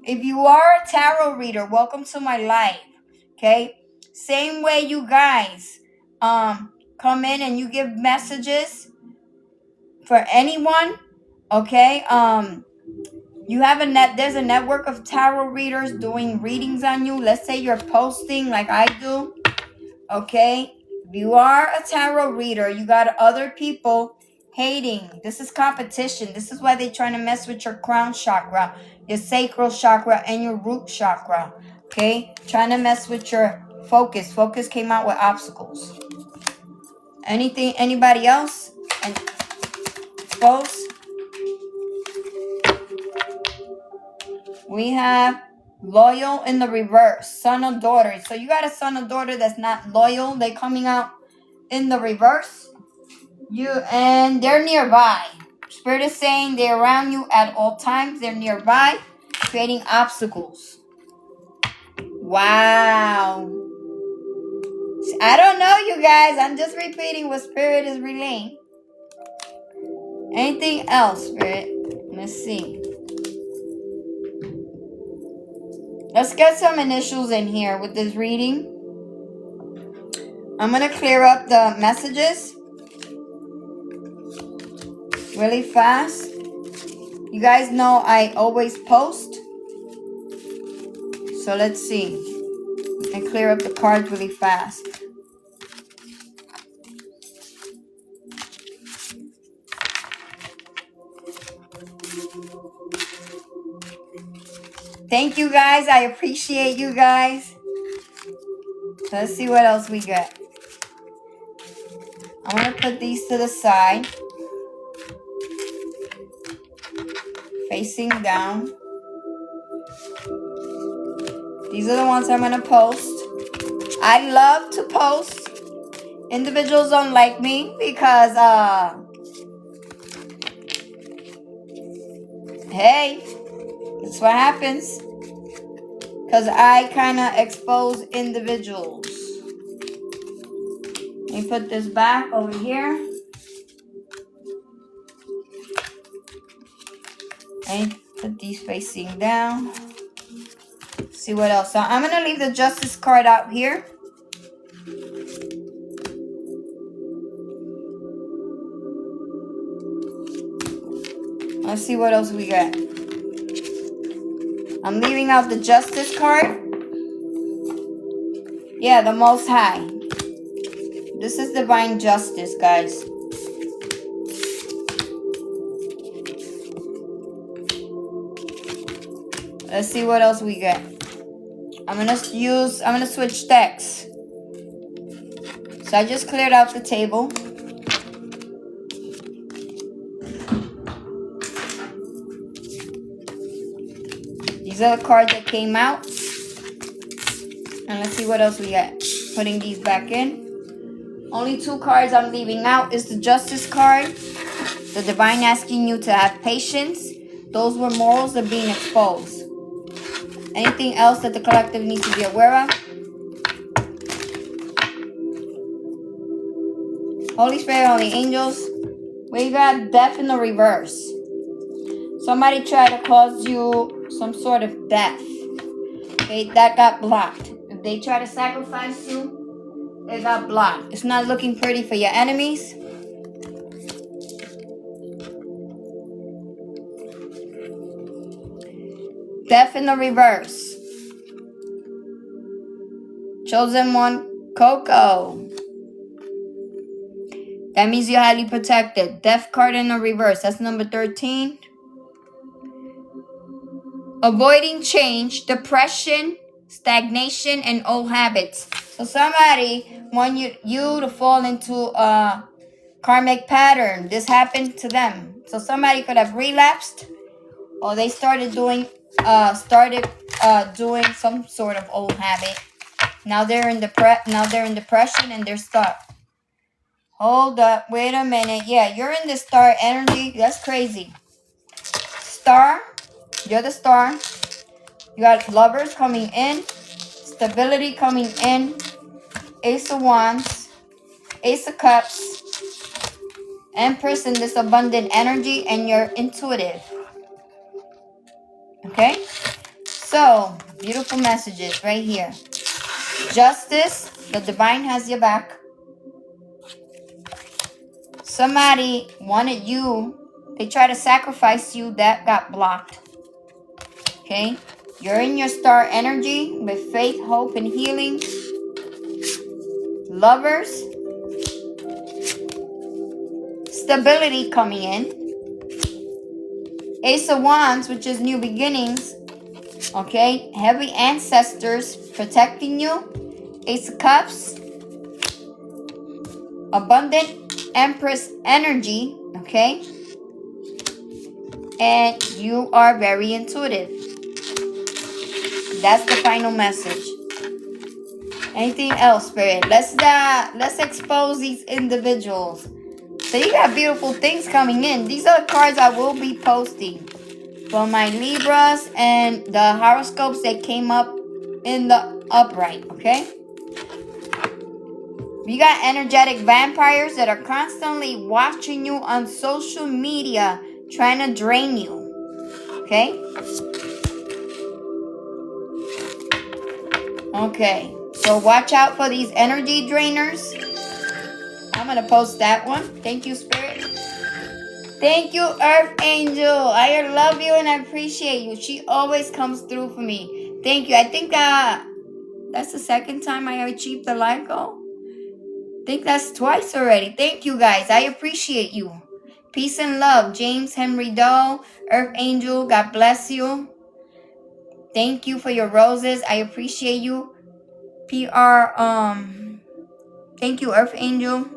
If you are a tarot reader, welcome to my life. Okay. Same way you guys come in and you give messages for anyone. Okay. You have there's a network of tarot readers doing readings on you. Let's say you're posting like I do. Okay. If you are a tarot reader, you got other people hating. This is competition. This is why they're trying to mess with your crown chakra, your sacral chakra, and your root chakra. Okay? Trying to mess with your focus. Focus came out with obstacles. Anybody else? And exposed? We have loyal in the reverse. Son or daughter. So you got a son or daughter that's not loyal. They're coming out in the reverse. And they're nearby. Spirit is saying they're around you at all times. They're nearby, creating obstacles. Wow. I don't know, you guys. I'm just repeating what Spirit is relaying. Anything else, Spirit? Let's see. Let's get some initials in here with this reading. I'm going to clear up the messages really fast. You guys know I always post. So let's see. And clear up the cards really fast. Thank you guys. I appreciate you guys. Let's see what else we got. I'm going to put these to the side. Facing down. These are the ones I'm going to post. I love to post. Individuals don't like me because, hey, that's what happens. Because I kind of expose individuals. Let me put this back over here. And put these facing down. See what else. So I'm going to leave the Justice card out here. Let's see what else we got. I'm leaving out the Justice card. Yeah, the Most High. This is divine justice, guys. Let's see what else we got. I'm gonna switch decks. So I just cleared out the table. These are the cards that came out. And let's see what else we got. Putting these back in. Only 2 cards I'm leaving out is the Justice card. The Divine asking you to have patience. Those were morals that are being exposed. Anything else that the collective needs to be aware of? Holy Spirit, Holy Angels. We got death in the reverse. Somebody tried to cause you some sort of death. Okay, that got blocked. If they try to sacrifice you, it got blocked. It's not looking pretty for your enemies. Death in the reverse. Chosen one, Coco. That means you're highly protected. Death card in the reverse. That's number 13. Avoiding change, depression, stagnation, and old habits. So somebody want you to fall into a karmic pattern. This happened to them. So somebody could have relapsed, or they started doing some sort of old habit. Now they're in depression and they're stuck. Hold up, wait a minute. Yeah, you're in the star energy. That's crazy. Star, you're the star. You got lovers coming in, stability coming in, Ace of Wands, Ace of Cups, Empress in this abundant energy, and you're intuitive. Okay? So, beautiful messages right here. Justice, the divine has your back. Somebody wanted you, they tried to sacrifice you, that got blocked. Okay? You're in your star energy with faith, hope, and healing. Lovers. stability coming in. Ace of Wands, which is new beginnings. Okay, heavy ancestors protecting you. Ace of Cups. Abundant Empress energy. Okay. And you are very intuitive. That's the final message. Anything else, Spirit? Let's expose these individuals. So you got beautiful things coming in. These are the cards I will be posting for my Libras and the horoscopes that came up in the upright, okay? You got energetic vampires that are constantly watching you on social media, trying to drain you, okay? Okay, so watch out for these energy drainers. I'm going to post that one. Thank you, Spirit. Thank you, Earth Angel. I love you and I appreciate you. She always comes through for me. Thank you. I think that's the second time I achieved the life goal. I think that's twice already. Thank you, guys. I appreciate you. Peace and love. James Henry Doe, Earth Angel, God bless you. Thank you for your roses. I appreciate you. Thank you, Earth Angel.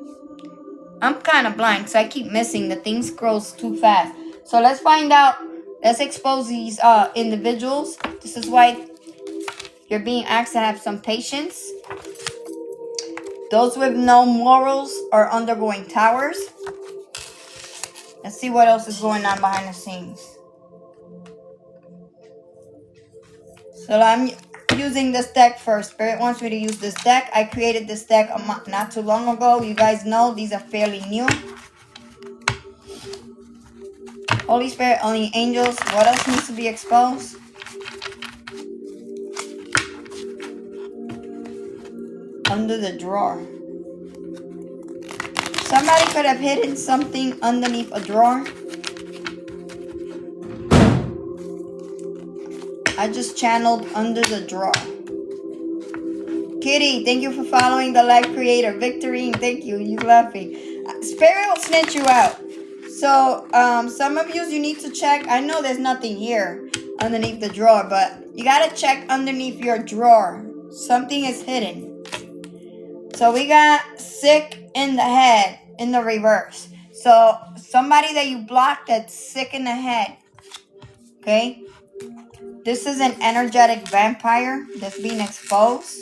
I'm kind of blind, so I keep missing. The thing scrolls too fast. So let's find out. Let's expose these individuals. This is why you're being asked to have some patience. Those with no morals are undergoing towers. Let's see what else is going on behind the scenes. So I'm using this deck first. Spirit wants me to use this deck. I created this deck not too long ago. You guys know these are fairly new. Holy Spirit, only angels. What else needs to be exposed? Under the drawer. Somebody could have hidden something underneath a drawer. I just channeled under the drawer. Kitty, thank you for following the life creator. Victorine, thank you. You laughing. Spirit will snitch you out. So, some of you need to check. I know there's nothing here underneath the drawer, but you got to check underneath your drawer. Something is hidden. So, we got sick in the head in the reverse. So, somebody that you blocked that's sick in the head. Okay? This is an energetic vampire that's being exposed.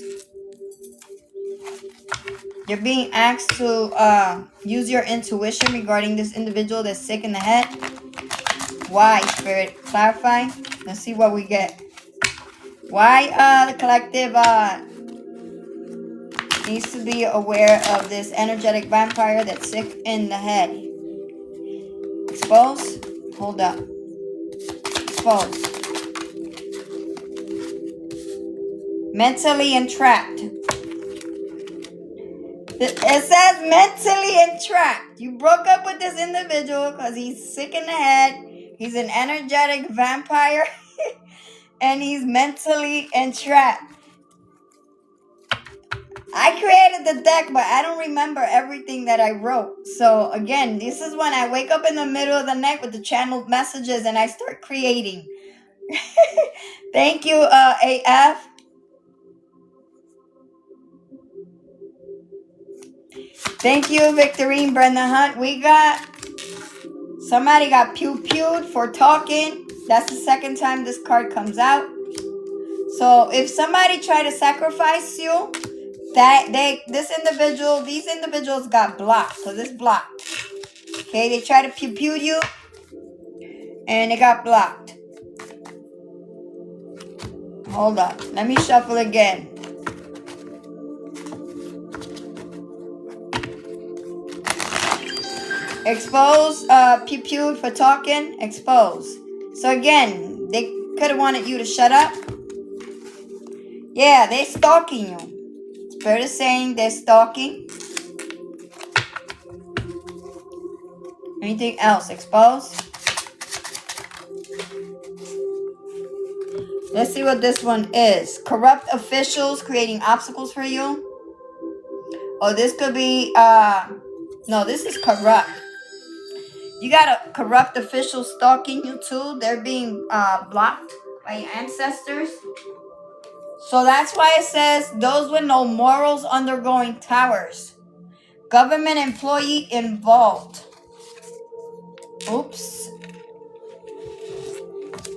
You're being asked to use your intuition regarding this individual that's sick in the head. Why, Spirit? Clarify. Let's see what we get. Why the collective needs to be aware of this energetic vampire that's sick in the head. Expose. Hold up. Expose. Mentally entrapped. It says mentally entrapped. You broke up with this individual because he's sick in the head. He's an energetic vampire. And he's mentally entrapped. I created the deck, but I don't remember everything that I wrote. So again, this is when I wake up in the middle of the night with the channeled messages and I start creating. Thank you, AF. Thank you, Victorine Brenda Hunt. Somebody got pew-pewed for talking. That's the second time this card comes out. So if somebody tried to sacrifice you, these individuals got blocked. So this blocked. Okay, they tried to pew-pew you and it got blocked. Hold up. Let me shuffle again. Expose, pew-pew for talking, expose. So again, they could have wanted you to shut up. Yeah, they're stalking you. Spirit is saying they're stalking. Anything else? Expose. Let's see what this one is. Corrupt officials creating obstacles for you. Oh, this could be, no, this is corrupt. You got a corrupt official stalking you too. They're being blocked by your ancestors. So that's why it says those with no morals undergoing towers. Government employee involved. Oops.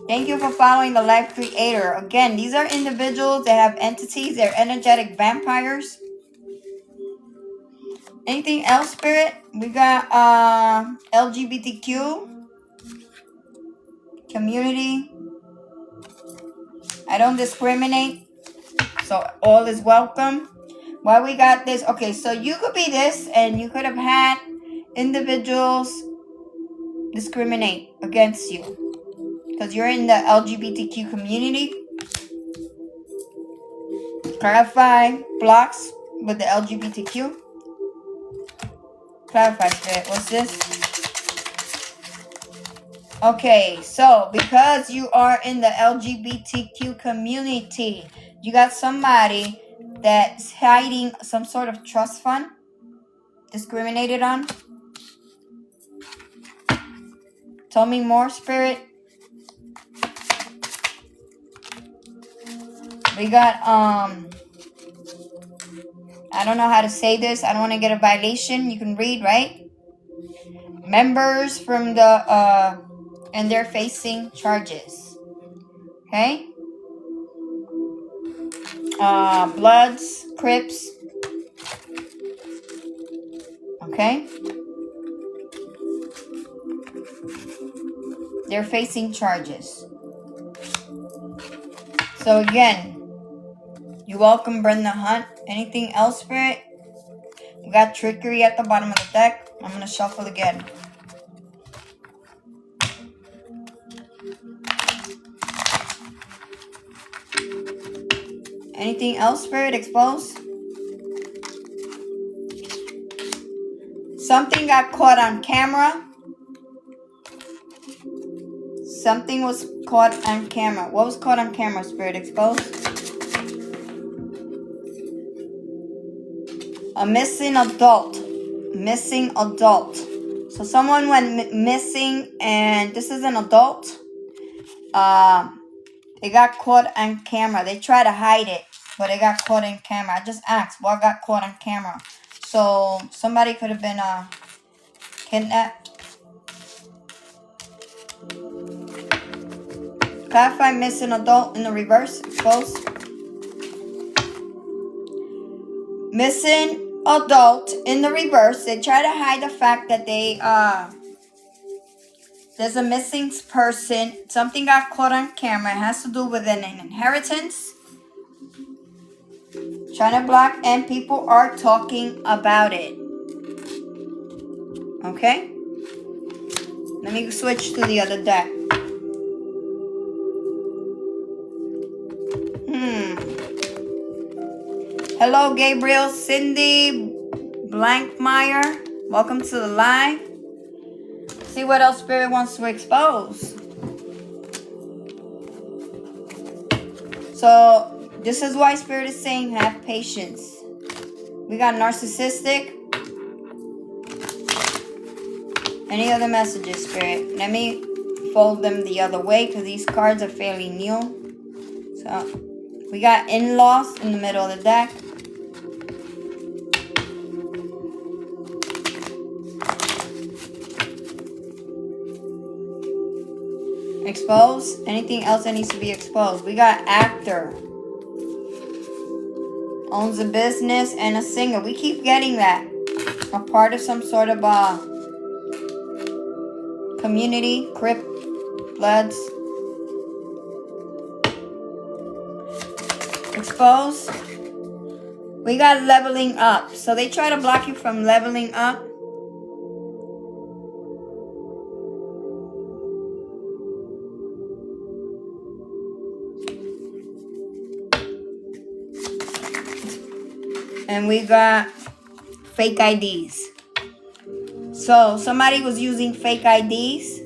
Thank you for following the life creator. Again, these are individuals that have entities. They're energetic vampires. Anything else, Spirit? We got LGBTQ community. I don't discriminate, so all is welcome. Why we got this? Okay, so you could be this, and you could have had individuals discriminate against you because you're in the LGBTQ community. Clarify blocks with the LGBTQ. Clarify, Spirit. What's this? Okay, so because you are in the LGBTQ community, you got somebody that's hiding some sort of trust fund, discriminated on. Tell me more, Spirit. We got, I don't know how to say this. I don't want to get a violation. You can read, right? Members from the, and they're facing charges. Okay? Bloods, Crips. Okay? They're facing charges. So again, you're welcome, Brenda Hunt. Anything else, Spirit? We got trickery at the bottom of the deck. I'm going to shuffle again. Anything else, Spirit? Exposed? Something got caught on camera. Something was caught on camera. What was caught on camera, Spirit? Exposed? A missing adult. Missing adult. So someone went missing, and this is an adult. They got caught on camera. They tried to hide it, but they got caught on camera. I just asked, what got caught on camera? So somebody could have been kidnapped. Clarify missing adult in the reverse. Exposed. Missing adult in the reverse. They try to hide the fact that they there's a missing person. Something got caught on camera. It has to do with an inheritance. Trying to block, and people are talking about it. Okay? Let me switch to the other deck. Hello, Gabriel, Cindy, Blankmeyer. Welcome to the live. See what else Spirit wants to expose. So, this is why Spirit is saying have patience. We got narcissistic. Any other messages, Spirit? Let me fold them the other way because these cards are fairly new. So, we got in-laws in the middle of the deck. Exposed. Anything else that needs to be exposed? We got actor. Owns a business and a singer. We keep getting that. A part of some sort of community. Crip. Bloods. Exposed. We got leveling up. So they try to block you from leveling up. And we got fake IDs. So somebody was using fake IDs.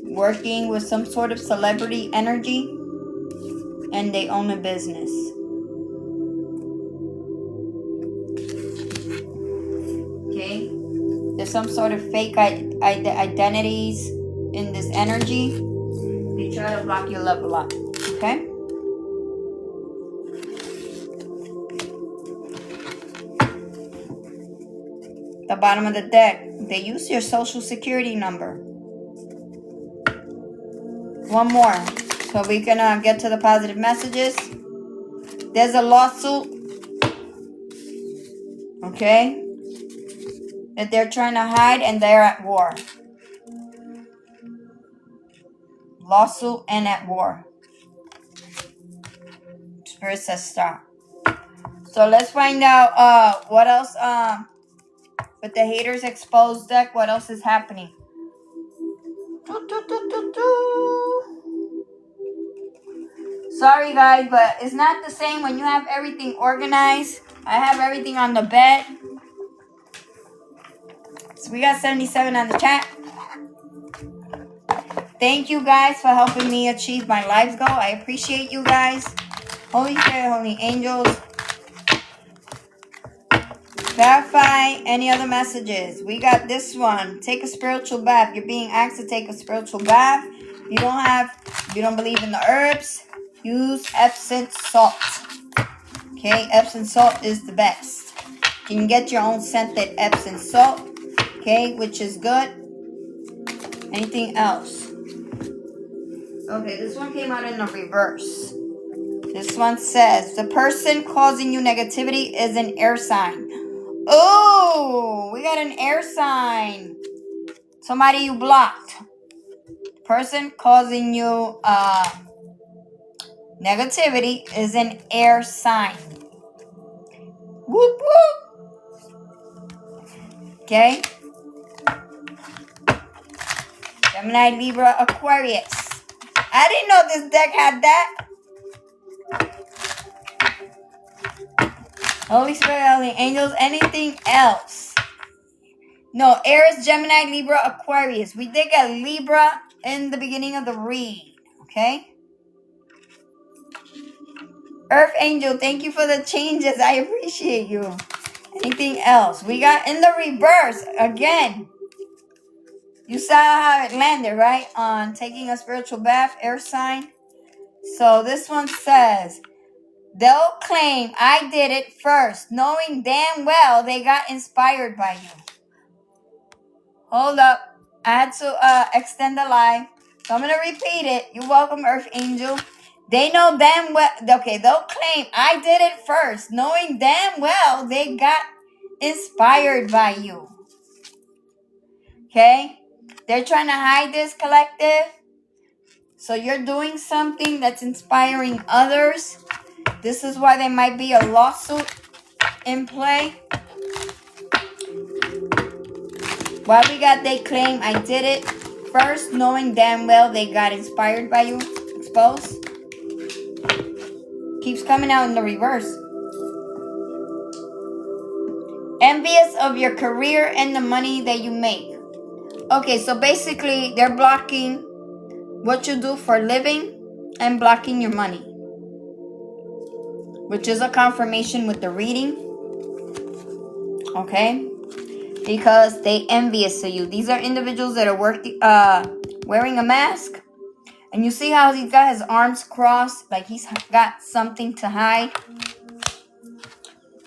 Working with some sort of celebrity energy. And they own a business. There's some sort of fake identities in this energy. They try to block your love a lot. Okay? The bottom of the deck, they use your social security number. One more, so we can get to the positive messages. There's a lawsuit, okay, that they're trying to hide, and they're at war. Lawsuit and at war. Spirit says stop. So let's find out what else with the haters exposed deck. What else is happening? Sorry guys, but it's not the same when you have everything organized. I have everything on the bed. So we got 77 on the chat. Thank you guys for helping me achieve my life's goal. I appreciate you guys. Holy Spirit, Holy Angels. Verify any other messages. We got this one. Take a spiritual bath. You're being asked to take a spiritual bath. If you don't believe in the herbs, use Epsom salt. Okay, Epsom salt is the best. You can get your own scented Epsom salt. Okay, which is good. Anything else? Okay, this one came out in the reverse. This one says, the person causing you negativity is an air sign. Oh, we got an air sign. Somebody you blocked. Person causing you negativity is an air sign. Whoop, whoop. Okay. Gemini, Libra, Aquarius. I didn't know this deck had that. Holy Spirit, Holy Angels, anything else? No, Aries, Gemini, Libra, Aquarius. We did get Libra in the beginning of the read. Okay? Earth Angel, thank you for the changes. I appreciate you. Anything else? We got in the reverse again. You saw how it landed, right? On taking a spiritual bath, air sign. So this one says, they'll claim I did it first, knowing damn well they got inspired by you. Hold up. I had to extend the line. So I'm going to repeat it. You're welcome, Earth Angel. They know damn well. Okay, they'll claim I did it first, knowing damn well they got inspired by you. Okay? They're trying to hide this, collective. So you're doing something that's inspiring others. This is why there might be a lawsuit in play. Why we got they claim I did it first, knowing damn well they got inspired by you. Exposed. Keeps coming out in the reverse. Envious of your career and the money that you make. Okay, so basically they're blocking what you do for a living and blocking your money, which is a confirmation with the reading. Okay, because they envious of you. These are individuals that are wearing a mask, and you see how he's got his arms crossed, like he's got something to hide.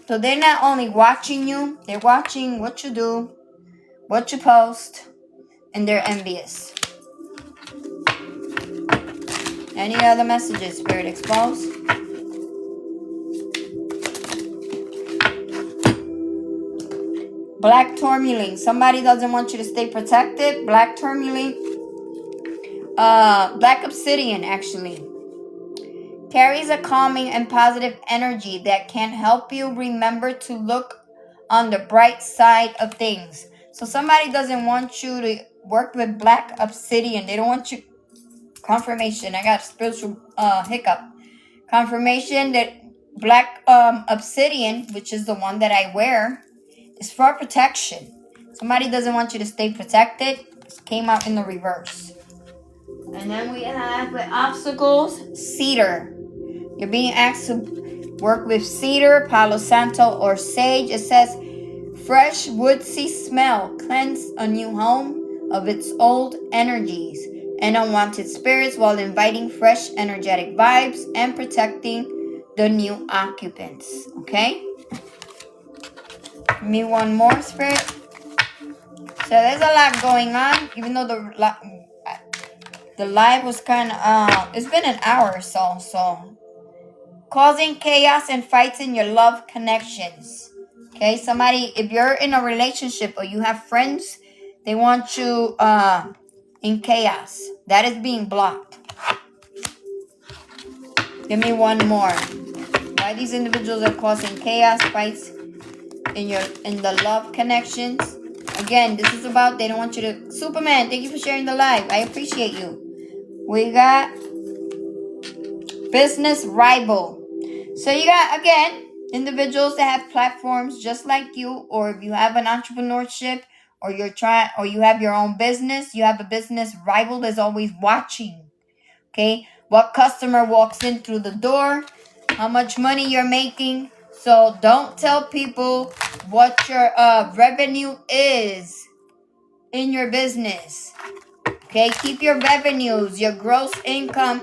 So they're not only watching you, they're watching what you do, what you post, and they're envious. Any other messages, Spirit exposed? Black tourmaline. Somebody doesn't want you to stay protected. Black tourmaline. Black obsidian, actually. Carries a calming and positive energy that can help you remember to look on the bright side of things. So somebody doesn't want you to work with black obsidian. They don't want you. Confirmation. I got spiritual hiccup. Confirmation that black obsidian, which is the one that I wear, is for protection. Somebody doesn't want you to stay protected. This came out in the reverse. And then we have with obstacles, cedar. You're being asked to work with cedar, Palo Santo, or sage. It says, fresh woodsy smell cleanse a new home of its old energies and unwanted spirits while inviting fresh energetic vibes and protecting the new occupants. Okay? Give me one more, Spirit. So there's a lot going on, even though the live was kind of, it's been an hour or so. Causing chaos and fights in your love connections. Okay, somebody, if you're in a relationship or you have friends, they want you in chaos. That is being blocked. Give me one more. Why these individuals are causing chaos, fights in the love connections. Again, this is about, they don't want you to, Superman, thank you for sharing the live. I appreciate you. We got business rival. So you got, again, individuals that have platforms just like you, or if you have an entrepreneurship, or you have your own business, you have a business rival that's always watching. Okay, what customer walks in through the door, how much money you're making. So don't tell people what your revenue is in your business. Okay, keep your revenues, your gross income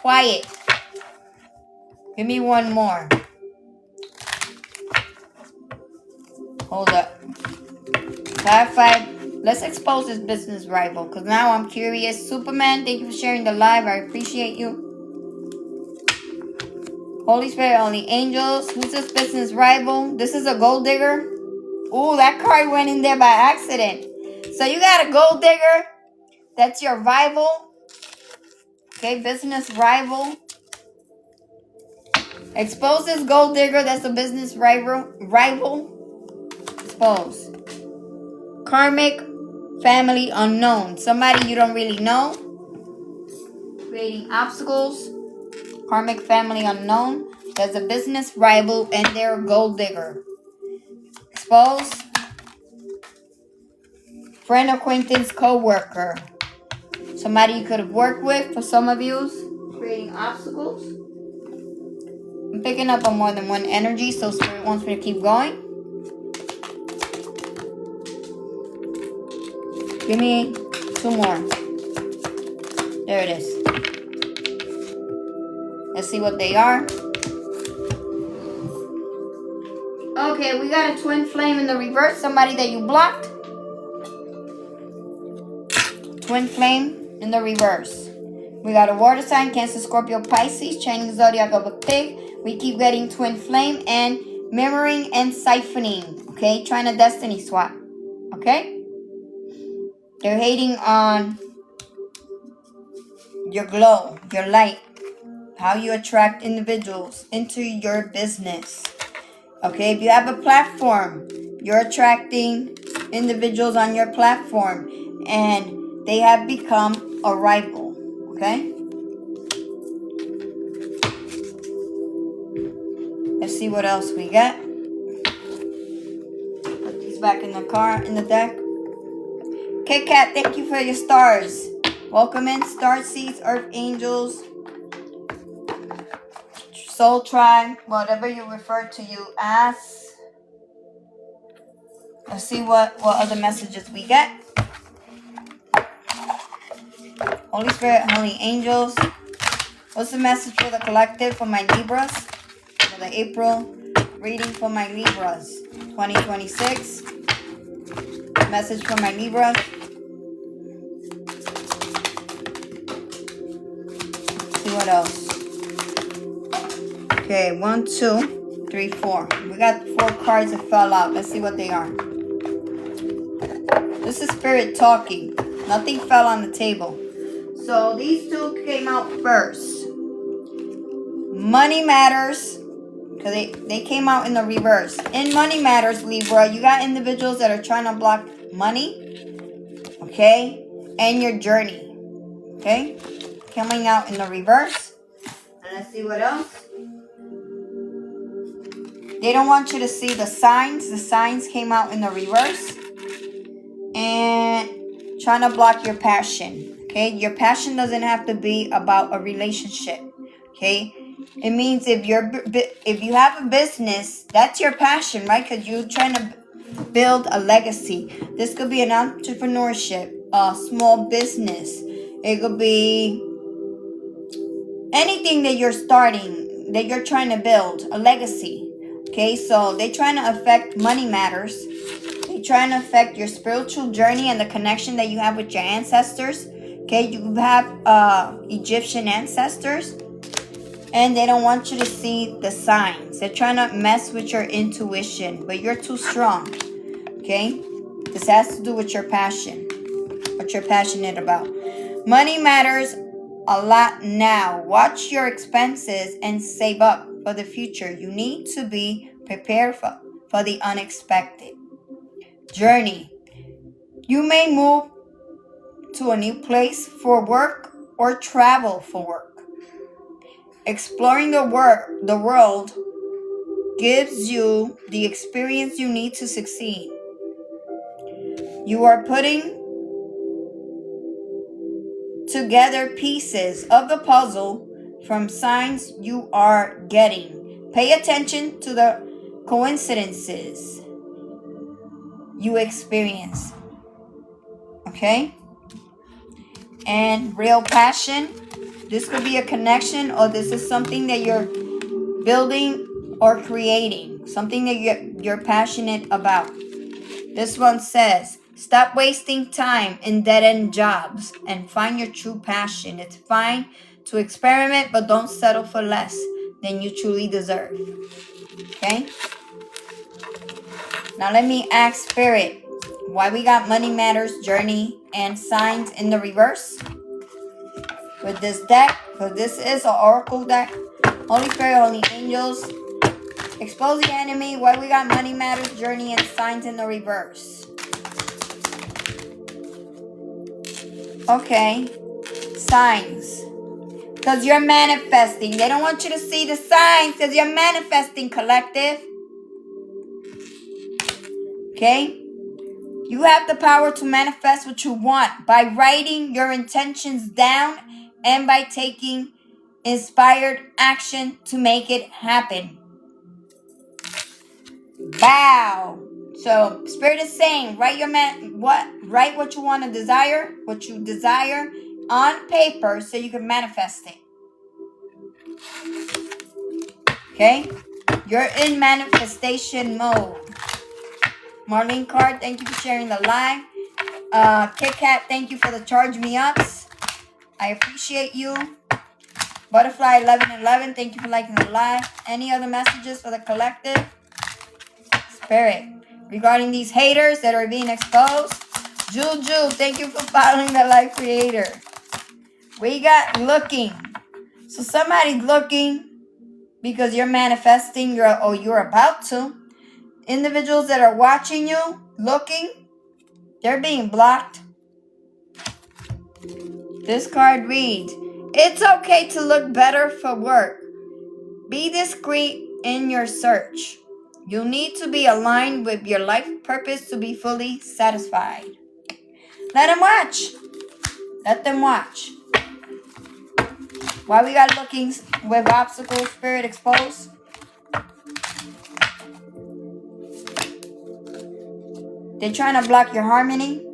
quiet. Give me one more. Hold up. Clarify. Let's expose this business rival, because now I'm curious. Superman, thank you for sharing the live. I appreciate you. Holy Spirit, only angels. Who's this business rival? This is a gold digger. Ooh, that card went in there by accident. So you got a gold digger. That's your rival. Okay, business rival. Expose this gold digger. That's a business rival. Expose. Karmic family unknown. Somebody you don't really know. Creating obstacles. Karmic family unknown. There's a business rival and they're a gold digger. Expose. Friend, acquaintance, co-worker. Somebody you could have worked with. For some of you, creating obstacles. I'm picking up on more than one energy, so Spirit wants me to keep going. Give me two more. There it is. Let's see what they are. Okay, we got a twin flame in the reverse. Somebody that you blocked. Twin flame in the reverse. We got a water sign, Cancer, Scorpio, Pisces, changing zodiac of a pig. We keep getting twin flame and mirroring and siphoning. Okay, trying to destiny swap. Okay? They're hating on your glow, your light, how you attract individuals into your business. Okay, if you have a platform, you're attracting individuals on your platform and they have become a rival. Okay? Let's see what else we got. Put these back in the deck. Kit Kat, thank you for your stars. Welcome in, star seeds, earth angels, soul tribe, whatever you refer to you as. Let's see what other messages we get. Holy Spirit, holy angels. What's the message for the collective for my Libras? For the April reading for my Libras. 2026. Message for my Libras. See what else. Okay, 1, 2, 3, 4. We got 4 cards that fell out. Let's see what they are. This is Spirit talking. Nothing fell on the table. So these 2 came out first. Money matters. Because they came out in the reverse. In money matters, Libra, you got individuals that are trying to block money. Okay? And your journey. Okay? Coming out in the reverse. And let's see what else. They don't want you to see the signs. The signs came out in the reverse. And trying to block your passion. Okay? Your passion doesn't have to be about a relationship. Okay? It means if you have a business, that's your passion, right? Because you're trying to build a legacy. This could be an entrepreneurship, a small business. It could be anything that you're starting, that you're trying to build, a legacy. Okay, so they're trying to affect money matters. They're trying to affect your spiritual journey and the connection that you have with your ancestors. Okay, you have Egyptian ancestors. And they don't want you to see the signs. They're trying to mess with your intuition, but you're too strong. Okay? This has to do with your passion, what you're passionate about. Money matters a lot now. Watch your expenses and save up for the future. You need to be prepared for the unexpected. Journey. You may move to a new place for work or travel for work. Exploring the world gives you the experience you need to succeed. You are putting together pieces of the puzzle from signs you are getting. Pay attention to the coincidences you experience. Okay? And real passion. This could be a connection, or this is something that you're building or creating. Something that you're passionate about. This one says, stop wasting time in dead-end jobs and find your true passion. It's fine to experiment, but don't settle for less than you truly deserve. Okay? Now let me ask Spirit, why we got money matters, journey, and signs in the reverse with this deck, because this is an oracle deck. Holy Spirit, Holy Angels, expose the enemy, why we got money matters, journey, and signs in the reverse. Okay, signs, because you're manifesting. They don't want you to see the signs because you're manifesting, collective. Okay, you have the power to manifest what you want by writing your intentions down and by taking inspired action to make it happen. Wow. So Spirit is saying, write what you want to desire, what you desire on paper so you can manifest it. Okay? You're in manifestation mode. Marlene Card, thank you for sharing the live. Kit Kat, thank you for the charge me ups. I appreciate you. Butterfly 1111, thank you for liking the live. Any other messages for the collective? Spirit, regarding these haters that are being exposed. Juju, thank you for following the live creator. We got looking. So somebody's looking because you're manifesting, you're about to. Individuals that are watching you, looking, they're being blocked. This card reads, it's okay to look better for work. Be discreet in your search. You need to be aligned with your life purpose to be fully satisfied. Let them watch. Let them watch. Why we got looking with obstacles, Spirit exposed? They're trying to block your harmony.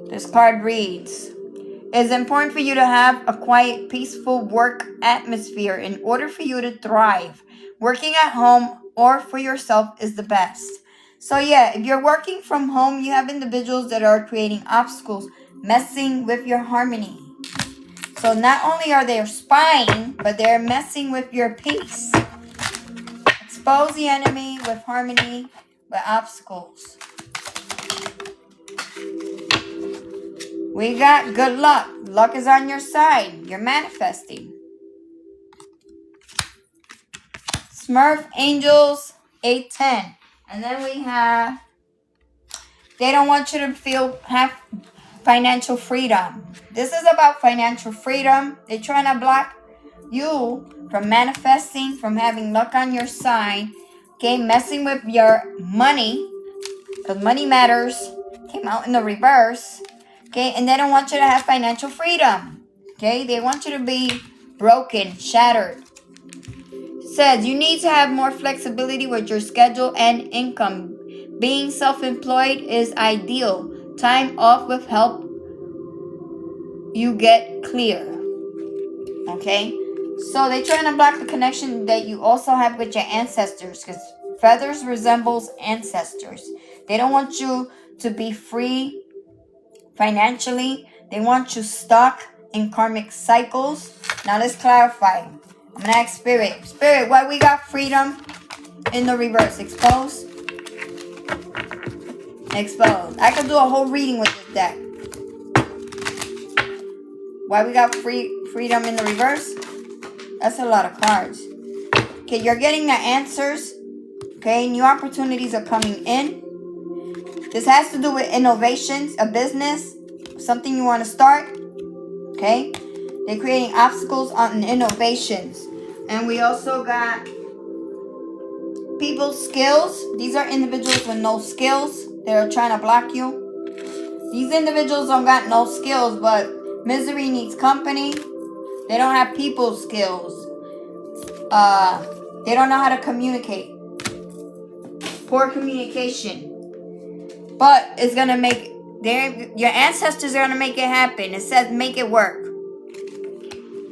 This card reads, it's important for you to have a quiet, peaceful work atmosphere in order for you to thrive. Working at home or for yourself is the best. So yeah, if you're working from home, you have individuals that are creating obstacles, messing with your harmony. So not only are they spying, but they're messing with your peace. Expose the enemy with harmony, with obstacles. We got good luck. Luck is on your side. You're manifesting. Smurf Angels 810. And then we have, they don't want you to have financial freedom. This is about financial freedom. They're trying to block you from manifesting, from having luck on your side. Okay, messing with your money, because money matters. Came out in the reverse. Okay, and they don't want you to have financial freedom. Okay, they want you to be broken, shattered. Says you need to have more flexibility with your schedule and income. Being self-employed is ideal. Time off with help you get clear. Okay? So they're trying to block the connection that you also have with your ancestors, because feathers resembles ancestors. They don't want you to be free financially. They want you stuck in karmic cycles. Now let's clarify. I'm going to ask Spirit. Spirit, why we got freedom in the reverse? Expose. Expose. I could do a whole reading with this deck. Why we got freedom in the reverse? That's a lot of cards. Okay, you're getting the answers. Okay, new opportunities are coming in. This has to do with innovations, a business, something you want to start. Okay, they're creating obstacles on innovations. And we also got people's skills. These are individuals with no skills. They're trying to block you. These individuals don't got no skills, but misery needs company. They don't have people skills. They don't know how to communicate. Poor communication. But it's going to make... your ancestors are going to make it happen. It says make it work.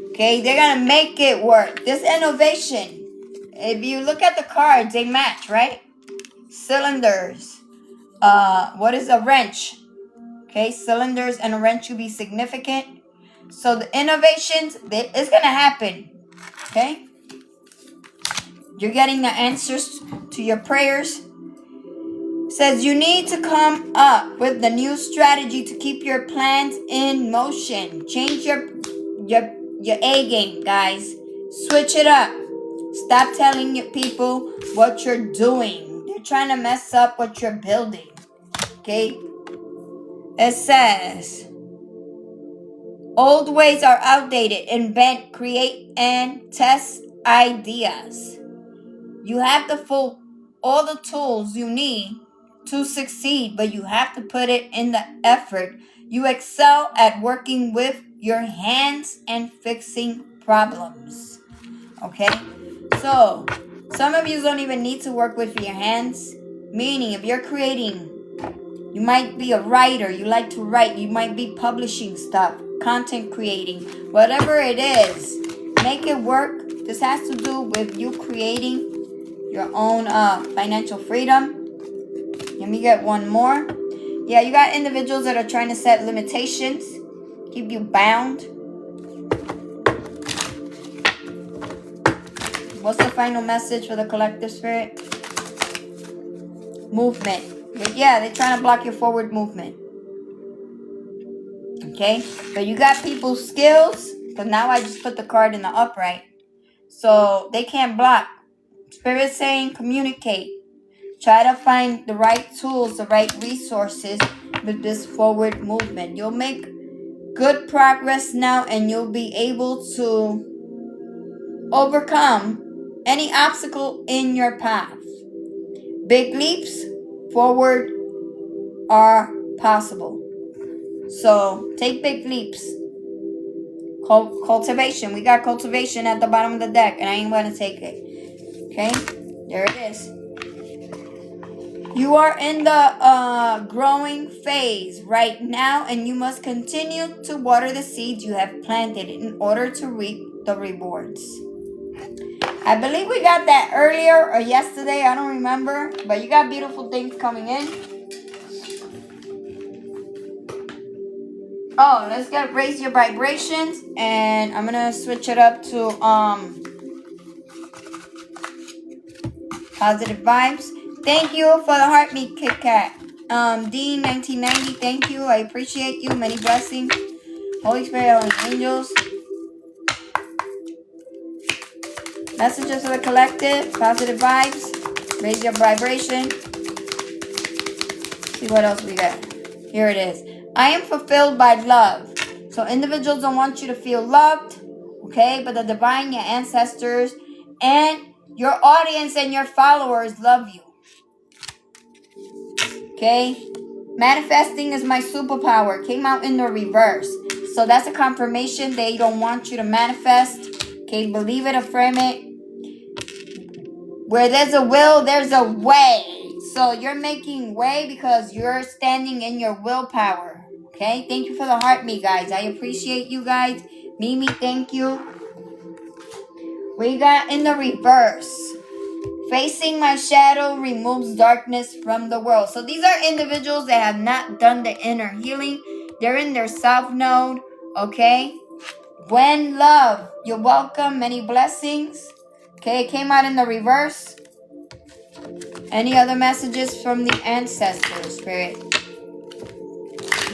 Okay? They're going to make it work. This innovation. If you look at the cards, they match, right? Cylinders. What is a wrench? Okay? Cylinders and a wrench will be significant. So the innovations, it's going to happen. Okay? You're getting the answers to your prayers. Says you need to come up with the new strategy to keep your plans in motion. Change your A game, guys. Switch it up. Stop telling your people what you're doing. They're trying to mess up what you're building. Okay? It says old ways are outdated. Invent, create, and test ideas. You have all the tools you need to succeed, but you have to put it in the effort. You excel at working with your hands and fixing problems. Okay? So, some of you don't even need to work with your hands. Meaning, if you're creating, you might be a writer, you like to write, you might be publishing stuff, content creating, whatever it is, make it work. This has to do with you creating your own financial freedom. Let me get one more. Yeah, you got individuals that are trying to set limitations, keep you bound. What's the final message for the collective spirit? Movement. Yeah, they're trying to block your forward movement. Okay, but you got people's skills. But now I just put the card in the upright, so they can't block. Spirit saying communicate. Try to find the right tools, the right resources with this forward movement. You'll make good progress now, and you'll be able to overcome any obstacle in your path. Big leaps forward are possible. So take big leaps. Cultivation. We got cultivation at the bottom of the deck, and I ain't going to take it. Okay, there it is. You are in the growing phase right now, and you must continue to water the seeds you have planted in order to reap the rewards. I believe we got that earlier or yesterday. I don't remember. But you got beautiful things coming in. Oh, let's raise your vibrations. And I'm going to switch it up to positive vibes. Thank you for the heartbeat, Kit Kat. Dean 1990, thank you. I appreciate you. Many blessings. Holy Spirit, Holy Angels. Messages for the collective. Positive vibes. Raise your vibration. See what else we got. Here it is. I am fulfilled by love. So individuals don't want you to feel loved. Okay? But the divine, your ancestors, and your audience and your followers love you. Okay? Manifesting is my superpower. Came out in the reverse. So that's a confirmation they don't want you to manifest. Okay, believe it, affirm it. Where there's a will, there's a way. So you're making way because you're standing in your willpower. Okay, thank you for the heart, me guys. I appreciate you guys. Mimi, thank you. We got in the reverse. Facing my shadow removes darkness from the world. So these are individuals that have not done the inner healing. They're in their south node. Okay. When love, you're welcome. Many blessings. Okay, it came out in the reverse. Any other messages from the ancestors, Spirit?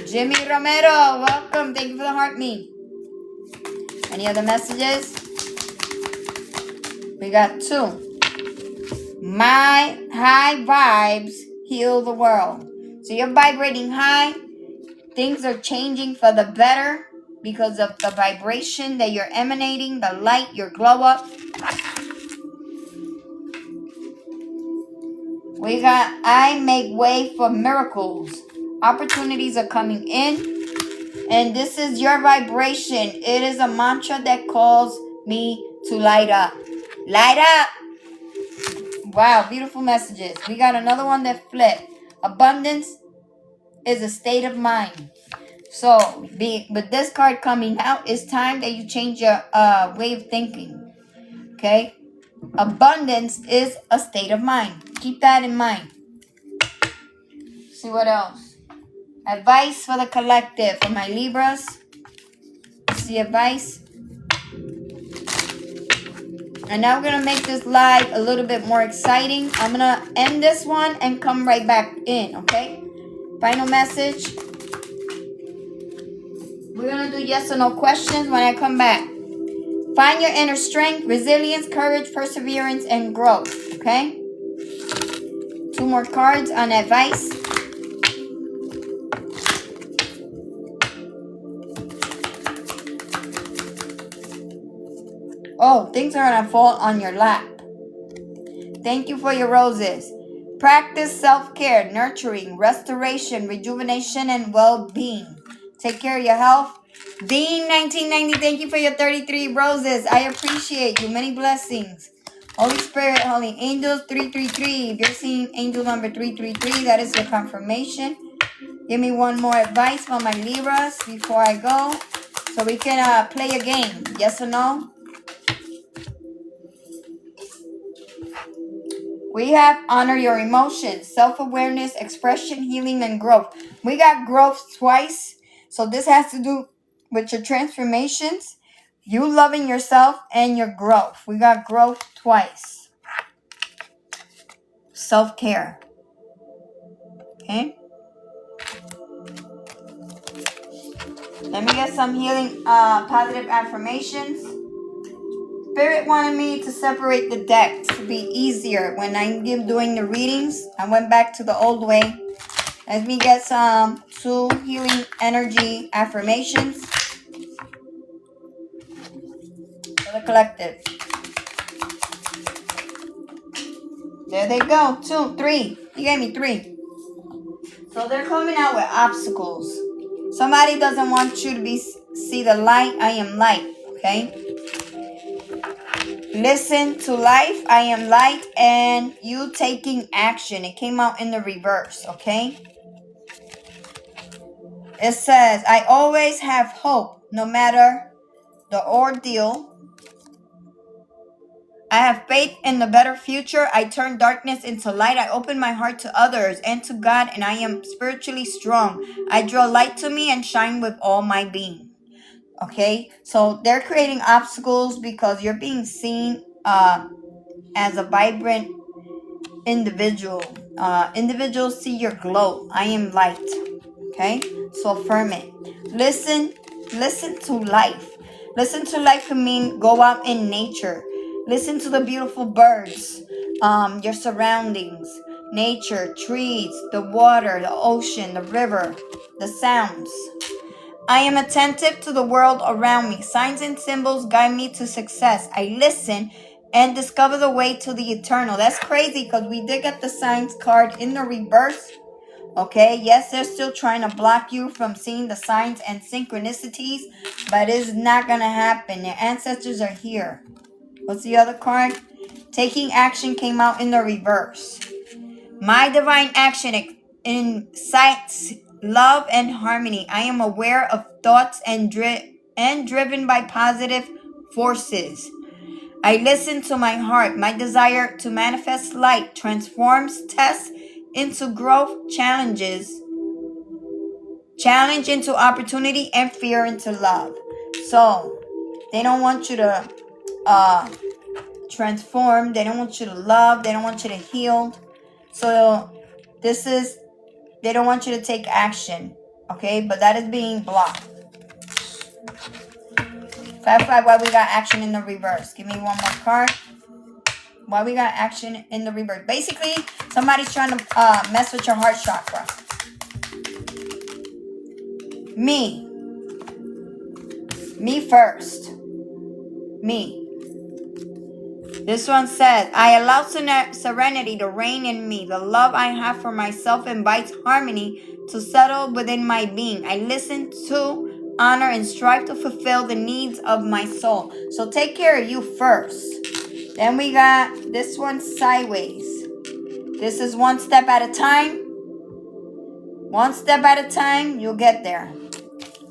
Jimmy Romero, welcome. Thank you for the heart, me. Any other messages? We got 2. My high vibes heal the world. So you're vibrating high. Things are changing for the better because of the vibration that you're emanating, the light, your glow up. We got, I make way for miracles. Opportunities are coming in. And this is your vibration. It is a mantra that calls me to light up. Light up. Wow, beautiful messages. We got another one that flipped. Abundance is a state of mind. So, with this card coming out, it's time that you change your way of thinking. Okay? Abundance is a state of mind. Keep that in mind. See what else. Advice for the collective. For my Libras. See advice. And now we're going to make this live a little bit more exciting. I'm going to end this one and come right back in. Okay? Final message. We're going to do yes or no questions when I come back. Find your inner strength, resilience, courage, perseverance, and growth. Okay? 2 more cards on advice. Oh, things are going to fall on your lap. Thank you for your roses. Practice self-care, nurturing, restoration, rejuvenation, and well-being. Take care of your health. Dean 1990, thank you for your 33 roses. I appreciate you. Many blessings. Holy Spirit, Holy Angels, 333. If you're seeing angel number 333, that is your confirmation. Give me one more advice for my Libras before I go. So we can play a game. Yes or no? We have honor your emotions, self-awareness, expression, healing, and growth. We got growth twice. So this has to do with your transformations, you loving yourself, and your growth. We got growth twice. Self-care. Okay. Let me get some healing, positive affirmations. Spirit wanted me to separate the decks to be easier when I'm doing the readings. I went back to the old way. Let me get some 2 healing energy affirmations for the collective. There they go. 2, 3. You gave me 3. So they're coming out with obstacles. Somebody doesn't want you to see the light. I am light. Okay. Listen to life. I am light, and you taking action. It came out in the reverse. Okay. It says, I always have hope no matter the ordeal. I have faith in the better future. I turn darkness into light. I open my heart to others and to God, and I am spiritually strong. I draw light to me and shine with all my being. Okay, so they're creating obstacles because you're being seen as a vibrant individual. Individuals see your glow. I am light. Okay, so affirm it. Listen to life. Listen to life can mean go out in nature. Listen to the beautiful birds, your surroundings, nature, trees, the water, the ocean, the river, the sounds. I am attentive to the world around me. Signs and symbols guide me to success. I listen and discover the way to the eternal. That's crazy because we did get the signs card in the reverse. Okay, yes, they're still trying to block you from seeing the signs and synchronicities, but it's not going to happen. Your ancestors are here. What's the other card? Taking action came out in the reverse. My divine action incites love and harmony. I am aware of thoughts and driven by positive forces. I listen to my heart. My desire to manifest light transforms tests into growth, challenge into opportunity, and fear into love. So they don't want you to transform. They don't want you to love. They don't want you to heal. So they don't want you to take action. Okay, but that is being blocked. 5-5, why we got action in the reverse? Give me one more card. Why we got action in the reverse? Basically, somebody's trying to mess with your heart chakra. Me first. Me. This one says, I allow serenity to reign in me. The love I have for myself invites harmony to settle within my being. I listen to, honor, and strive to fulfill the needs of my soul. So take care of you first. Then we got this one sideways. This is one step at a time. One step at a time, you'll get there.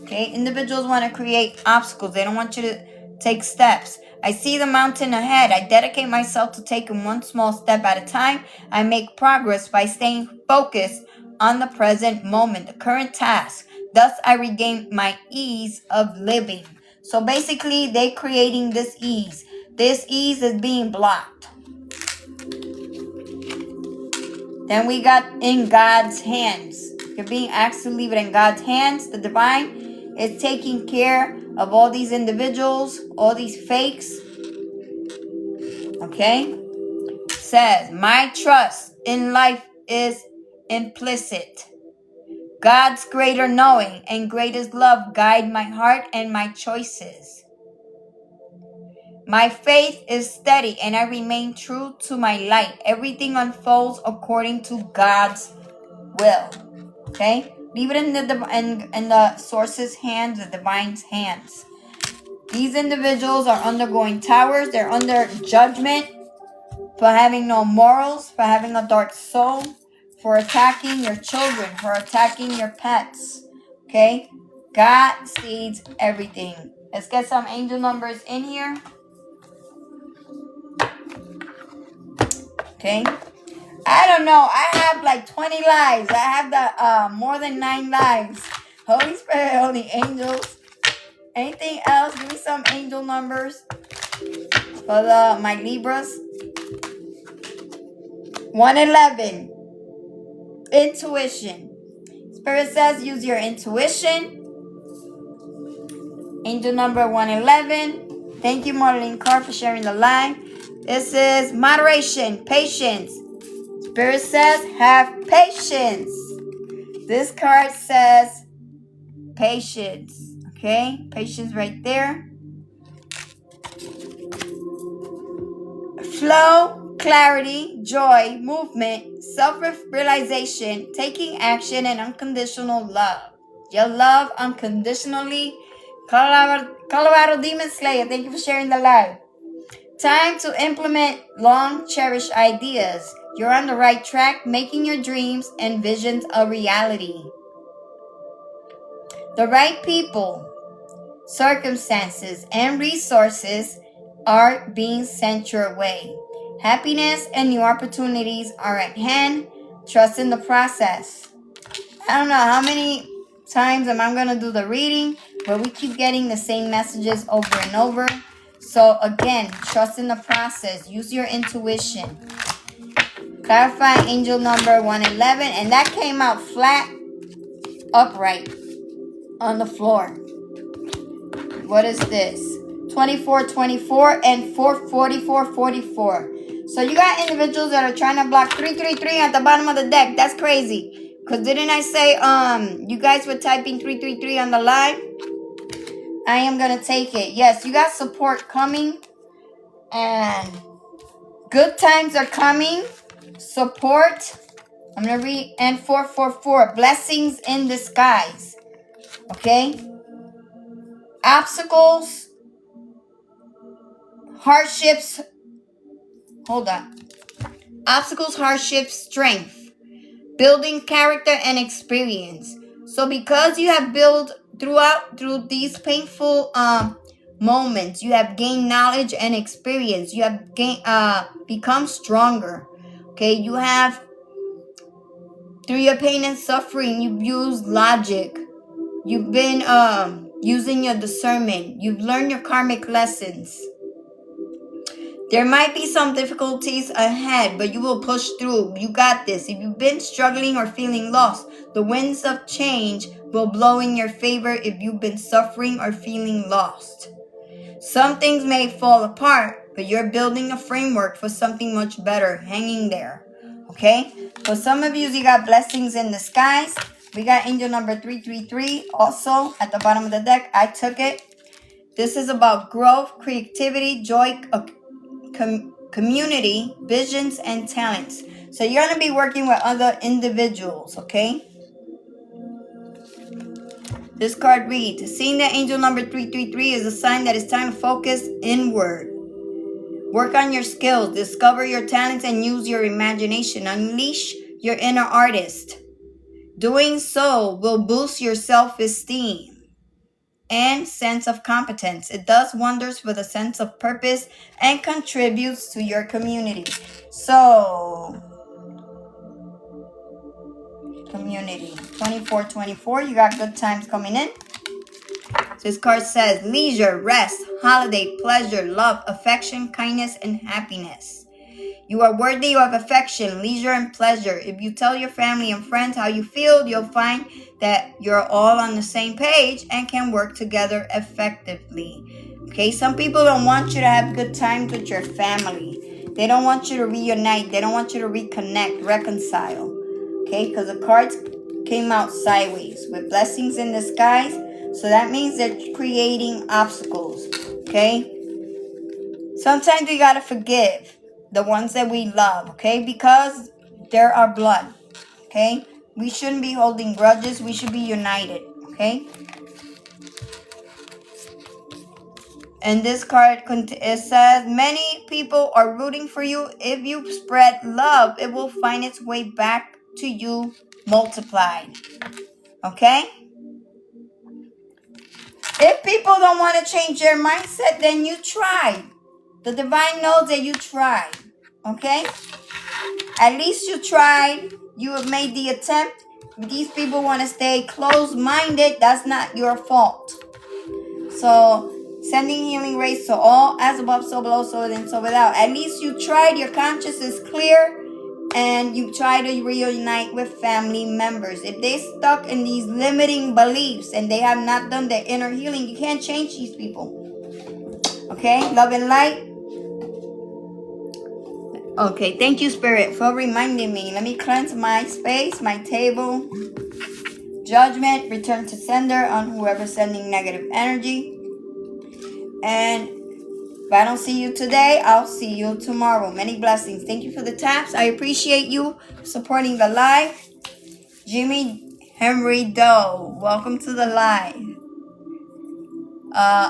Okay, individuals want to create obstacles. They don't want you to take steps. I see the mountain ahead. I dedicate myself to taking one small step at a time. I make progress by staying focused on the present moment, the current task. Thus, I regain my ease of living. So basically, they're creating this ease. This ease is being blocked. Then we got in God's hands. You're being asked to leave it in God's hands. The divine is taking care of all these individuals, all these fakes. Okay? Says, my trust in life is implicit. God's greater knowing and greatest love guide my heart and my choices. My faith is steady and I remain true to my light. Everything unfolds according to God's will. Okay? Leave it in the source's hands, the divine's hands. These individuals are undergoing towers. They're under judgment for having no morals, for having a dark soul, for attacking your children, for attacking your pets. Okay? God sees everything. Let's get some angel numbers in here. Okay? I don't know. I have like 20 lives. I have the more than 9 lives. Holy Spirit, holy angels. Anything else? Give me some angel numbers for my Libras. 111. Intuition. Spirit says use your intuition. Angel number 111. Thank you, Marlene Carr, for sharing the live. This is moderation, patience. Spirit says have patience. This card says patience. Okay, patience right there. Flow, clarity, joy, movement, self-realization, taking action, and unconditional love. You love unconditionally. Colorado Demon Slayer, thank you for sharing the live. Time to implement long cherished ideas. You're on the right track, making your dreams and visions a reality. The right people, circumstances, and resources are being sent your way. Happiness and new opportunities are at hand. Trust in the process. I don't know how many times am I going to do the reading, but we keep getting the same messages over and over. So again, trust in the process. Use your intuition. Clarify angel number 111. And that came out flat, upright on the floor. What is this? 2424 and 44444. So you got individuals that are trying to block 333 at the bottom of the deck. That's crazy. Because didn't I say you guys were typing 333 on the live? I am going to take it. Yes, you got support coming. And good times are coming. Support. I'm going to read N444. Blessings in disguise. Okay? Obstacles, hardships. Hold on. Obstacles, hardships, strength. Building character and experience. So because you have built through these painful moments, you have gained knowledge and experience. You have become stronger. Okay? You have, through your pain and suffering, you've used logic. You've been using your discernment. You've learned your karmic lessons. There might be some difficulties ahead, but you will push through. You got this. If you've been struggling or feeling lost, the winds of change will blow in your favor if you've been suffering or feeling lost. Some things may fall apart, but you're building a framework for something much better. Hanging there. Okay? For some of you got blessings in disguise. We got angel number 333 also at the bottom of the deck. I took it. This is about growth, creativity, joy, community, visions, and talents. So you're going to be working with other individuals, okay? This card reads, seeing that angel number 333 is a sign that it's time to focus inward. Work on your skills, discover your talents, and use your imagination. Unleash your inner artist. Doing so will boost your self-esteem and sense of competence. It does wonders for the sense of purpose and contributes to your community. So, community 2424, you got good times coming in. So this card says leisure, rest, holiday, pleasure, love, affection, kindness, and happiness. You are worthy of affection, leisure, and pleasure. If you tell your family and friends how you feel, you'll find that you're all on the same page and can work together effectively. Okay, some people don't want you to have good times with your family. They don't want you to reunite. They don't want you to reconnect, reconcile. Okay, because the cards came out sideways with blessings in disguise. So that means they're creating obstacles. Okay, sometimes we got to forgive the ones that we love, okay? Because they're our blood, okay? We shouldn't be holding grudges. We should be united, okay? And this card, it says, many people are rooting for you. If you spread love, it will find its way back to you multiplied, okay? If people don't want to change their mindset, then you tried. The divine knows that you tried, okay? At least you tried. You have made the attempt. If these people want to stay closed-minded, that's not your fault. So, sending healing rays to all, as above, so below, so within, so without. At least you tried. Your conscience is clear. And you try to reunite with family members. If they stuck in these limiting beliefs and they have not done their inner healing, you can't change these people. Okay? Love and light. Okay, thank you, Spirit, for reminding me. Let me cleanse my space, my table. Judgment, return to sender on whoever's sending negative energy. And if I don't see you today, I'll see you tomorrow. Many blessings. Thank you for the taps. I appreciate you supporting the live. Jimmy Henry Doe, welcome to the live.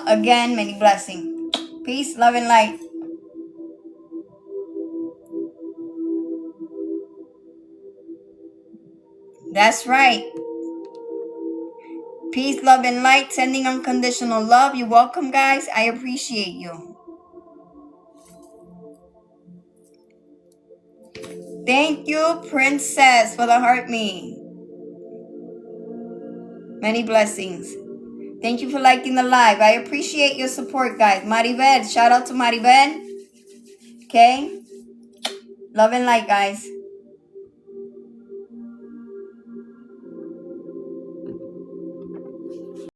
Again, many blessings. Peace, love, and light. That's right. Peace, love, and light. Sending unconditional love. You're welcome, guys. I appreciate you. Thank you, Princess, for the heart me. Many blessings. Thank you for liking the live. I appreciate your support, guys. Maribel. Shout out to Maribel. Okay. Love and light, guys.